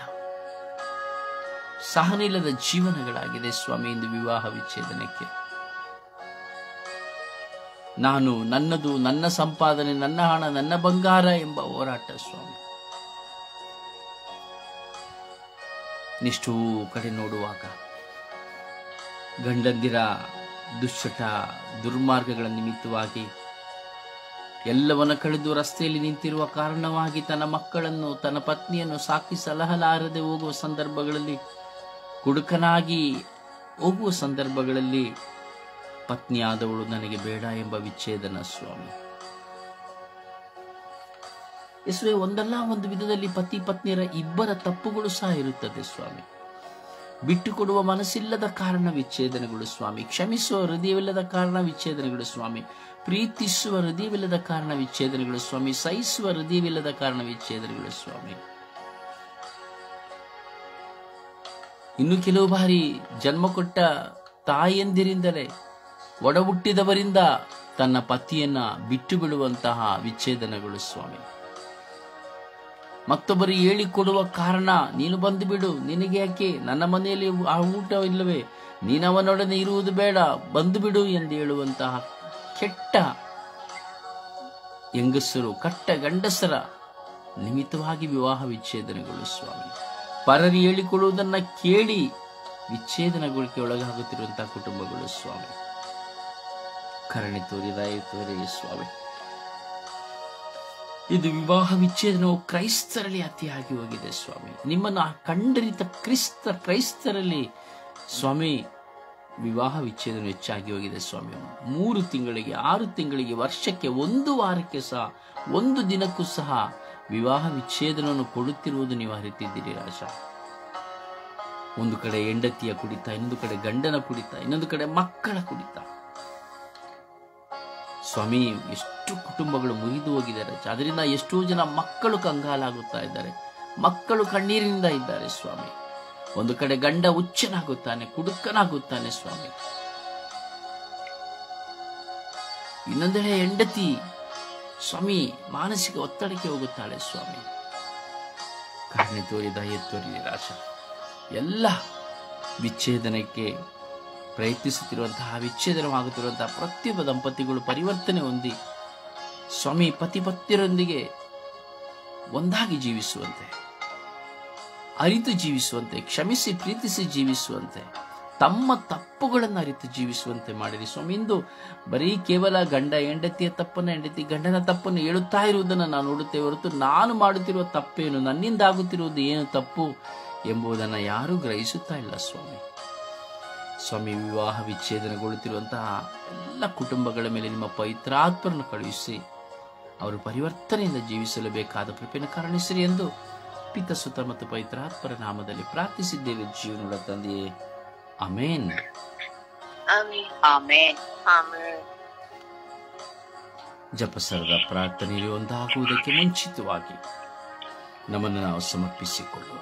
[SPEAKER 1] ಸಹನಿಲ್ಲದ ಜೀವನಗಳಾಗಿದೆ ಸ್ವಾಮಿ ಇಂದು ವಿವಾಹ ವಿಚ್ಛೇದನಕ್ಕೆ. ನಾನು ನನ್ನದು, ನನ್ನ ಸಂಪಾದನೆ, ನನ್ನ ಹಣ, ನನ್ನ ಬಂಗಾರ ಎಂಬ ಹೋರಾಟ ಸ್ವಾಮಿ. ನಿಷ್ಠೂ ಕಡೆ ನೋಡುವಾಗ ಗಂಡಂದಿರ ದುಶ್ಚಟ, ದುರ್ಮಾರ್ಗಗಳ ನಿಮಿತ್ತವಾಗಿ ಎಲ್ಲವನ್ನ ಕಳೆದು ರಸ್ತೆಯಲ್ಲಿ ನಿಂತಿರುವ ಕಾರಣವಾಗಿ ತನ್ನ ಮಕ್ಕಳನ್ನು, ತನ್ನ ಪತ್ನಿಯನ್ನು ಸಾಕಿ ಸಲಹಲಾರದೆ ಹೋಗುವ ಸಂದರ್ಭಗಳಲ್ಲಿ, ಕುಡುಕನಾಗಿ ಹೋಗುವ ಸಂದರ್ಭಗಳಲ್ಲಿ ಪತ್ನಿಯಾದವಳು ನನಗೆ ಬೇಡ ಎಂಬ ವಿಚ್ಛೇದನ ಸ್ವಾಮಿ. ಯೇಸುವೆ, ಒಂದಲ್ಲ ಒಂದು ವಿಧದಲ್ಲಿ ಪತಿ ಪತ್ನಿಯರ ಇಬ್ಬರ ತಪ್ಪುಗಳು ಸಹ ಇರುತ್ತದೆ ಸ್ವಾಮಿ. ಬಿಟ್ಟುಕೊಡುವ ಮನಸ್ಸಿಲ್ಲದ ಕಾರಣ ವಿಚ್ಛೇದನಗಳು ಸ್ವಾಮಿ. ಕ್ಷಮಿಸುವ ಹೃದಯವಿಲ್ಲದ ಕಾರಣ ವಿಚ್ಛೇದನಗಳು ಸ್ವಾಮಿ. ಪ್ರೀತಿಸುವ ಹೃದಯವಿಲ್ಲದ ಕಾರಣ ವಿಚ್ಛೇದನಗಳು ಸ್ವಾಮಿ. ಸಹಿಸುವ ಹೃದಯವಿಲ್ಲದ ಕಾರಣ ವಿಚ್ಛೇದನಗಳು ಸ್ವಾಮಿ. ಇನ್ನು ಕೆಲವು ಬಾರಿ ಜನ್ಮ ಕೊಟ್ಟ ತಾಯಿಯಂದಿರಿಂದಲೇ, ಒಡ ಹುಟ್ಟಿದವರಿಂದ ತನ್ನ ಪತಿಯನ್ನ ಬಿಟ್ಟು ಬಿಡುವಂತಹ ವಿಚ್ಛೇದನಗಳು ಸ್ವಾಮಿ. ಮತ್ತೊಬ್ಬರು ಹೇಳಿಕೊಡುವ ಕಾರಣ, ನೀನು ಬಂದು ಬಿಡು, ನಿನಗೆ ಯಾಕೆ, ನನ್ನ ಮನೆಯಲ್ಲಿ ಆ ಊಟ ಇಲ್ಲವೇ, ನೀನು ಅವನೊಡನೆ ಇರುವುದು ಬೇಡ, ಬಂದು ಬಿಡು ಎಂದು ಹೇಳುವಂತಹ ಕೆಟ್ಟ ಹೆಂಗಸರು, ಕಟ್ಟ ಗಂಡಸರ ನಿಮಿತ್ತವಾಗಿ ವಿವಾಹ ವಿಚ್ಛೇದನಗಳು ಸ್ವಾಮಿ. ಪರರು ಹೇಳಿಕೊಳ್ಳುವುದನ್ನ ಕೇಳಿ ವಿಚ್ಛೇದನಗಳಿಗೆ ಒಳಗಾಗುತ್ತಿರುವಂತಹ ಕುಟುಂಬಗಳು ಸ್ವಾಮಿ. ಕರುಣೆ ತೋರಿ, ದಯೆ ತೋರಿ ಸ್ವಾಮಿ. ಇದು ವಿವಾಹ ವಿಚ್ಛೇದನವು ಕ್ರೈಸ್ತರಲ್ಲಿ ಅತಿಯಾಗಿ ಹೋಗಿದೆ ಸ್ವಾಮಿ. ನಿಮ್ಮನ್ನು ಕಂಡರಿತ ಕ್ರೈಸ್ತರಲ್ಲಿ ಸ್ವಾಮಿ ವಿವಾಹ ವಿಚ್ಛೇದನ ಹೆಚ್ಚಾಗಿ ಹೋಗಿದೆ ಸ್ವಾಮಿ. 3 ತಿಂಗಳಿಗೆ, 6 ತಿಂಗಳಿಗೆ, ವರ್ಷಕ್ಕೆ, 1 ವಾರಕ್ಕೆ ಸಹ, 1 ದಿನಕ್ಕೂ ಸಹ ವಿವಾಹ ವಿಚ್ಛೇದನವನ್ನು ಕೊಡುತ್ತಿರುವುದು ನೀವು ಅರಿತಿದ್ದೀರಿ ರಾಜ. ಒಂದು ಕಡೆ ಹೆಂಡತಿಯ ಕುಡಿತ, ಇನ್ನೊಂದು ಕಡೆ ಗಂಡನ ಕುಡಿತ, ಇನ್ನೊಂದು ಕಡೆ ಮಕ್ಕಳ ಕುಡಿತ ಸ್ವಾಮಿ. ಎಷ್ಟು ಕುಟುಂಬಗಳು ಮುರಿದು ಹೋಗಿದ್ದಾರೆ. ಅದರಿಂದ ಎಷ್ಟೋ ಜನ ಮಕ್ಕಳು ಕಂಗಾಲಾಗುತ್ತಾ ಇದ್ದಾರೆ, ಮಕ್ಕಳು ಕಣ್ಣೀರಿನಿಂದ ಇದ್ದಾರೆ ಸ್ವಾಮಿ. ಒಂದು ಕಡೆ ಗಂಡ ಹುಚ್ಚನಾಗುತ್ತಾನೆ, ಕುಡುಕನಾಗುತ್ತಾನೆ ಸ್ವಾಮಿ. ಇನ್ನೊಂದೆಡೆ ಹೆಂಡತಿ ಸ್ವಾಮಿ ಮಾನಸಿಕ ಒತ್ತಡಕ್ಕೆ ಹೋಗುತ್ತಾಳೆ ಸ್ವಾಮಿ. ಕರುಣೆ ತೋರಿ, ದಯೆ ತೋರಿ ರಾಜ. ಎಲ್ಲ ವಿಚ್ಛೇದನಕ್ಕೆ ಪ್ರಯತ್ನಿಸುತ್ತಿರುವಂತಹ, ವಿಚ್ಛೇದನವಾಗುತ್ತಿರುವಂತಹ ಪ್ರತಿಯೊಬ್ಬ ದಂಪತಿಗಳು ಪರಿವರ್ತನೆ ಹೊಂದಿ ಸ್ವಾಮಿ ಪತಿ ಪತ್ನಿಯರೊಂದಿಗೆ ಒಂದಾಗಿ ಜೀವಿಸುವಂತೆ, ಅರಿತು ಜೀವಿಸುವಂತೆ, ಕ್ಷಮಿಸಿ ಪ್ರೀತಿಸಿ ಜೀವಿಸುವಂತೆ, ತಮ್ಮ ತಪ್ಪುಗಳನ್ನು ಅರಿತು ಜೀವಿಸುವಂತೆ ಮಾಡಿರಿ ಸ್ವಾಮಿ. ಇಂದು ಬರೀ ಕೇವಲ ಗಂಡ ಹೆಂಡತಿಯ ತಪ್ಪನ್ನು, ಹೆಂಡತಿ ಗಂಡನ ತಪ್ಪನ್ನು ಹೇಳುತ್ತಾ ಇರುವುದನ್ನು ನಾವು ನೋಡುತ್ತೇವೆ ಹೊರತು ನಾನು ಮಾಡುತ್ತಿರುವ ತಪ್ಪೇನು, ನನ್ನಿಂದ ಆಗುತ್ತಿರುವುದು ಏನು ತಪ್ಪು ಎಂಬುದನ್ನು ಯಾರೂ ಗ್ರಹಿಸುತ್ತಾ ಇಲ್ಲ ಸ್ವಾಮಿ. ಸ್ವಾಮಿ, ವಿವಾಹ ವಿಚ್ಛೇದನಗೊಳ್ಳುತ್ತಿರುವಂತಹ ಎಲ್ಲ ಕುಟುಂಬಗಳ ಮೇಲೆ ನಿಮ್ಮ ಪವಿತ್ರಾತ್ಮರನ್ನು ಕಳುಹಿಸಿ ಅವರು ಪರಿವರ್ತನೆಯಿಂದ ಜೀವಿಸಲು ಬೇಕಾದ ಕೃಪೆಯನ್ನು ಕರುಣಿಸಿರಿ ಎಂದು ಪಿತ, ಸುತ ಮತ್ತು ಪವಿತ್ರಾತ್ಮರ ನಾಮದಲ್ಲಿ ಪ್ರಾರ್ಥಿಸಿದ್ದೇವೆ ಜೀವನದ ತಂದೆಯೇ, ಆಮೇನ್. ಜಪಸರದ ಪ್ರಾರ್ಥನೆಯಲ್ಲಿ ಒಂದಾಗುವುದಕ್ಕೆ ಮುಂಚಿತವಾಗಿ ನಮ್ಮನ್ನು ನಾವು ಸಮರ್ಪಿಸಿಕೊಳ್ಳುವ,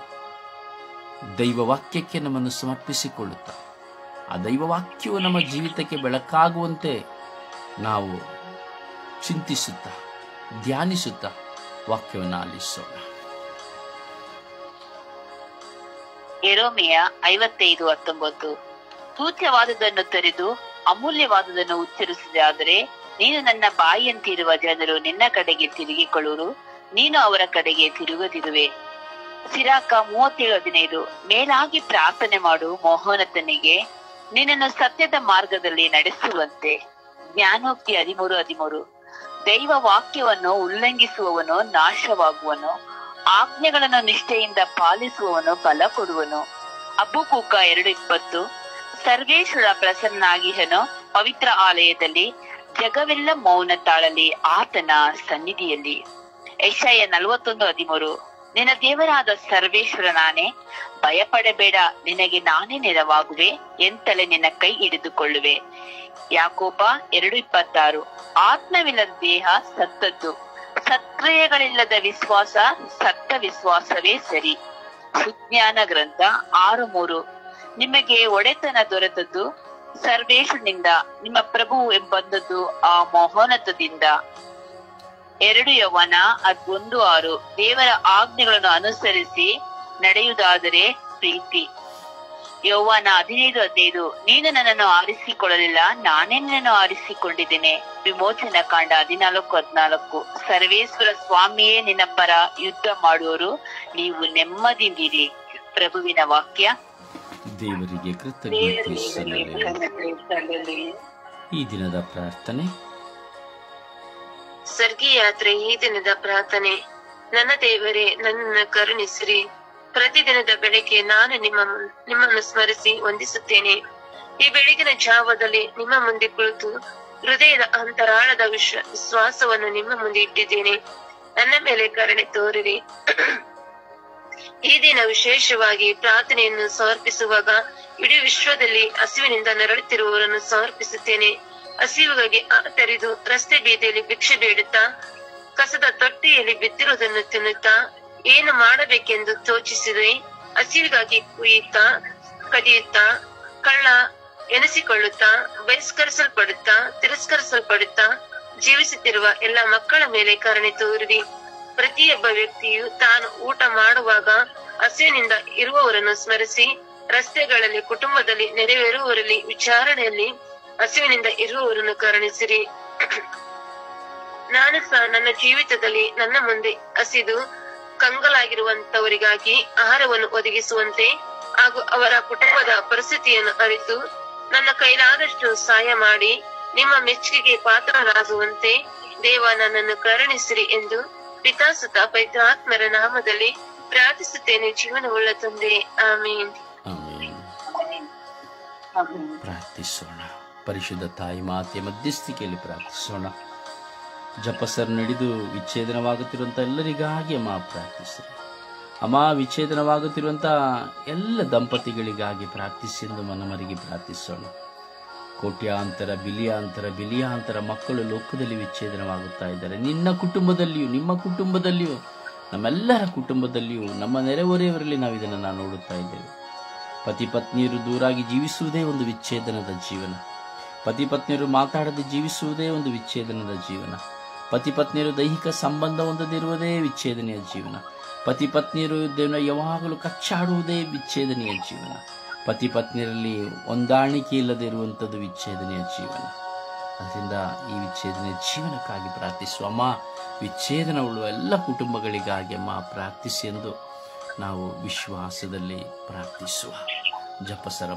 [SPEAKER 1] ದೈವ ವಾಕ್ಯಕ್ಕೆ ನಮ್ಮನ್ನು ಸಮರ್ಪಿಸಿಕೊಳ್ಳುತ್ತಾ ಆ ದೈವ ವಾಕ್ಯವು ನಮ್ಮ ಜೀವಿತಕ್ಕೆ ಬೆಳಕಾಗುವಂತೆ ನಾವು ಚಿಂತಿಸುತ್ತಾ, ಧ್ಯಾನಿಸುತ್ತಾ ವಾಕ್ಯವನ್ನು ಆಲಿಸೋಣ.
[SPEAKER 4] ಯೆರೆಮೀಯ 55:19. ಸೂಚ್ಯವಾದುದನ್ನು ತೊರೆದು ಅಮೂಲ್ಯವಾದುದನ್ನು ಉಚ್ಚರಿಸಿದಾದರೆ ನೀನು ನನ್ನ ಬಾಯಿಯಂತಿರುವ ಜನರು ನಿನ್ನ ಕಡೆಗೆ ತಿರುಗಿಕೊಳ್ಳುವರು, ನೀನು ಅವರ ಕಡೆಗೆ ತಿರುಗದಿರುವೆ. ಸಿರಾಕ 37:15. ಮೇಲಾಗಿ ಪ್ರಾರ್ಥನೆ ಮಾಡು ಮೋಹನತನಿಗೆ, ನಿನ್ನನ್ನು ಸತ್ಯದ ಮಾರ್ಗದಲ್ಲಿ ನಡೆಸುವಂತೆ. ಜ್ಞಾನೋಕ್ತಿ 13:13. ದೈವ ವಾಕ್ಯವನ್ನು ಉಲ್ಲಂಘಿಸುವವನು ನಾಶವಾಗುವನು, ಆಜ್ಞೆಗಳನ್ನು ನಿಷ್ಠೆಯಿಂದ ಪಾಲಿಸುವವನು ಫಲ ಕೊಡುವನು. ಹಬಕ್ಕೂಕ 2:20. ಸರ್ವೇಶ್ವರ ಪ್ರಸನ್ನಾಗಿಹನು ಪವಿತ್ರ ಆಲಯದಲ್ಲಿ, ಜಗವೆಲ್ಲ ಮೌನ ತಾಳಲಿ ಆತನ ಸನ್ನಿಧಿಯಲ್ಲಿ. ಯೆಶಾಯ 41:13. ನಿನ್ನ ದೇವರಾದ ಸರ್ವೇಶ್ವರ ನಾನೇ, ಭಯಪಡಬೇಡ, ನಿನಗೆ ನಾನೇ ನೆರವಾಗುವೆ, ಎಂತಲೇ ನಿನ್ನ ಕೈ ಹಿಡಿದುಕೊಳ್ಳುವೆ. ಯಾಕೋಬ 2:26. ಆತ್ಮವಿಲ್ಲದ ದೇಹ ಸತ್ತದ್ದು, ಸತ್ಕ್ರಿಯೆಗಳಿಲ್ಲದ ವಿಶ್ವಾಸ ಸತ್ತ ವಿಶ್ವಾಸವೇ ಸರಿ. ಸುಜ್ಞಾನ ಗ್ರಂಥ 6:3. ನಿಮಗೆ ಒಡೆತನ ದೊರೆತದ್ದು ಸರ್ವೇಶ್ವರನಿಂದ, ನಿಮ್ಮ ಪ್ರಭು ಎಂಬಂದದ್ದು ಆ ಮಹೋನ್ನತದಿಂದ. 2 ಯೋವಾನ 1:6. ದೇವರ ಆಜ್ಞೆಗಳನ್ನು ಅನುಸರಿಸಿ ನಡೆಯುವುದಾದರೆ ಪ್ರೀತಿ. ಯೋವಾನ 15:15. ನೀನು ನನ್ನನ್ನು ಆರಿಸಿಕೊಳ್ಳಲಿಲ್ಲ, ನಾನೇ ನಿನ್ನನ್ನು ಆರಿಸಿಕೊಂಡಿದ್ದೇನೆ. ವಿಮೋಚನ ಕಾಂಡ 14:14. ಸರ್ವೇಶ್ವರ ಸ್ವಾಮಿಯೇ ನಿನ್ನ ಪರ ಯುದ್ಧ ಮಾಡುವರು, ನೀವು ನೆಮ್ಮದಿಯಿಂದಿರಿ. ಪ್ರಭುವಿನ ವಾಕ್ಯ.
[SPEAKER 1] ದೇವರಿಗೆ ಕೃತಜ್ಞತೆ ಸಲ್ಲಲಿ. ಈ ದಿನದ ಪ್ರಾರ್ಥನೆ.
[SPEAKER 3] ಸರ್ಗಿ ಯಾತ್ರೆ ಈ ದಿನದ ಪ್ರಾರ್ಥನೆ. ನನ್ನ ದೇವರೇ, ನನ್ನನ್ನು ಕರುಣಿಸಿರಿ. ಪ್ರತಿದಿನದ ಬೆಳಗ್ಗೆ ನಾನು ನಿಮ್ಮನ್ನು ಸ್ಮರಿಸಿ ವಂದಿಸುತ್ತೇನೆ. ಈ ಬೆಳಗಿನ ಜಾವದಲ್ಲಿ ನಿಮ್ಮ ಮುಂದೆ ಕುಳಿತು ಹೃದಯದ ಅಂತರಾಳದ ವಿಶ್ವಾಸವನ್ನು ನಿಮ್ಮ ಮುಂದೆ ಇಟ್ಟಿದ್ದೇನೆ. ನನ್ನ ಮೇಲೆ ಕರುಣೆ ತೋರಿರಿ. ಈ ದಿನ ವಿಶೇಷವಾಗಿ ಪ್ರಾರ್ಥನೆಯನ್ನು ಸಮರ್ಪಿಸುವಾಗ ಇಡೀ ವಿಶ್ವದಲ್ಲಿ ಹಸಿವಿನಿಂದ ನರಳುತ್ತಿರುವವರನ್ನು ಸಮರ್ಪಿಸುತ್ತೇನೆ. ಹಸಿವಿಗಾಗಿ ತೆರೆದು ರಸ್ತೆ ಬೀದಿಯಲ್ಲಿ ಭಿಕ್ಷೆ ಬೇಡುತ್ತಾ, ಕಸದ ತೊಟ್ಟಿಯಲ್ಲಿ ಬಿದ್ದಿರುವುದನ್ನು ತಿನ್ನುತ್ತಾ, ಏನು ಮಾಡಬೇಕೆಂದು ತೋಚಿಸಿದೆ ಹಸಿವಿಗಾಗಿ ಕುಯ್ಯುತ್ತಾ, ಕದಿಯುತ್ತಾ, ಕಳ್ಳ ಎನಿಸಿಕೊಳ್ಳುತ್ತಾ, ಬಹಿಷ್ಕರಿಸಲ್ಪಡುತ್ತಾ, ತಿರಸ್ಕರಿಸಲ್ಪಡುತ್ತಾ ಜೀವಿಸುತ್ತಿರುವ ಎಲ್ಲ ಮಕ್ಕಳ ಮೇಲೆ ಕರುಣೆ ತೋರಿರಿ. ಪ್ರತಿಯೊಬ್ಬ ವ್ಯಕ್ತಿಯು ತಾನು ಊಟ ಮಾಡುವಾಗ ಹಸಿವಿನಿಂದ ಇರುವವರನ್ನು ಸ್ಮರಿಸಿ, ರಸ್ತೆಗಳಲ್ಲಿ, ಕುಟುಂಬದಲ್ಲಿ, ನೆರೆವೇರುವವರಲ್ಲಿ, ವಿಚಾರಣೆಯಲ್ಲಿ ಹಸಿವಿನಿಂದ ಇರುವವರನ್ನು ಕರುಣಿಸಿರಿ. ನಾನು ಸಹ ನನ್ನ ಜೀವಿತದಲ್ಲಿ ನನ್ನ ಮುಂದೆ ಹಸಿದು ಕಂಗಾಲಾಗಿರುವಂತವರಿಗಾಗಿ ಆಹಾರವನ್ನು ಒದಗಿಸುವಂತೆ ಹಾಗೂ ಅವರ ಕುಟುಂಬದ ಪರಿಸ್ಥಿತಿಯನ್ನು ಅರಿತು ನನ್ನ ಕೈಲಾದಷ್ಟು ಸಹಾಯ ಮಾಡಿ ನಿಮ್ಮ ಮೆಚ್ಚುಗೆಗೆ ಪಾತ್ರರಾಗುವಂತೆ ದೇವ ನನ್ನನ್ನು ಕರುಣಿಸಿರಿ ಎಂದು ಪಿತಾಸುತ ಪವಿತ್ರಾತ್ಮರ ನಾಮದಲ್ಲಿ ಪ್ರಾರ್ಥಿಸುತ್ತೇನೆ, ಜೀವನವುಳ್ಳ ತಂದೆ. ಆಮೀನ್.
[SPEAKER 1] ಪ್ರಾರ್ಥಿಸೋಣ. ಪರಿಶುದ್ಧ ತಾಯಿ ಮಾತೆಯ ಮಧ್ಯಸ್ಥಿಕೆಯಲ್ಲಿ ಪ್ರಾರ್ಥಿಸೋಣ. ಜಪಸರ್ ನಡೆದು ವಿಚ್ಛೇದನವಾಗುತ್ತಿರುವಂಥ ಎಲ್ಲರಿಗಾಗಿ ಅಮ್ಮ ಪ್ರಾರ್ಥಿಸಿರಿ. ಅಮ್ಮ, ವಿಚ್ಛೇದನವಾಗುತ್ತಿರುವಂಥ ಎಲ್ಲ ದಂಪತಿಗಳಿಗಾಗಿ ಪ್ರಾರ್ಥಿಸಿ ಎಂದು ಮನಮರಿಗೆ ಪ್ರಾರ್ಥಿಸೋಣ. ಕೋಟ್ಯಾಂತರ ಬಿಲಿಯಾಂತರ ಮಕ್ಕಳು ಲೋಕದಲ್ಲಿ ವಿಚ್ಛೇದನವಾಗುತ್ತಾ ಇದ್ದಾರೆ. ನಿನ್ನ ಕುಟುಂಬದಲ್ಲಿಯೂ, ನಿಮ್ಮ ಕುಟುಂಬದಲ್ಲಿಯೂ, ನಮ್ಮೆಲ್ಲರ ಕುಟುಂಬದಲ್ಲಿಯೂ, ನಮ್ಮ ನೆರೆಹೊರೆಯವರಲ್ಲಿ ನಾವು ಇದನ್ನು ನೋಡುತ್ತಾ ಇದ್ದೇವೆ. ಪತಿ ಪತ್ನಿಯರು ದೂರಾಗಿ ಜೀವಿಸುವುದೇ ಒಂದು ವಿಚ್ಛೇದನದ ಜೀವನ. ಪತಿ ಪತ್ನಿಯರು ಮಾತಾಡದೆ ಜೀವಿಸುವುದೇ ಒಂದು ವಿಚ್ಛೇದನದ ಜೀವನ. ಪತಿ ಪತ್ನಿಯರು ದೈಹಿಕ ಸಂಬಂಧ ಹೊಂದದಿರುವುದೇ ವಿಚ್ಛೇದನೆಯ ಜೀವನ. ಪತಿ ಪತ್ನಿಯರು ಯಾವಾಗಲೂ ಕಚ್ಚಾಡುವುದೇ ವಿಚ್ಛೇದನೆಯ ಜೀವನ. ಪತಿ ಪತ್ನಿಯರಲ್ಲಿ ಹೊಂದಾಣಿಕೆ ಇಲ್ಲದೆ ಇರುವಂಥದ್ದು ವಿಚ್ಛೇದನೆಯ ಜೀವನ. ಅದರಿಂದ ಈ ವಿಚ್ಛೇದನೆಯ ಜೀವನಕ್ಕಾಗಿ ಪ್ರಾರ್ಥಿಸುವ ಅಮ್ಮ. ವಿಚ್ಛೇದನವುಳ್ಳ ಎಲ್ಲ ಕುಟುಂಬಗಳಿಗಾಗಿ ಅಮ್ಮ ಪ್ರಾರ್ಥಿಸಿ ಎಂದು ನಾವು ವಿಶ್ವಾಸದಲ್ಲಿ ಪ್ರಾರ್ಥಿಸುವ. ಜಪಸರ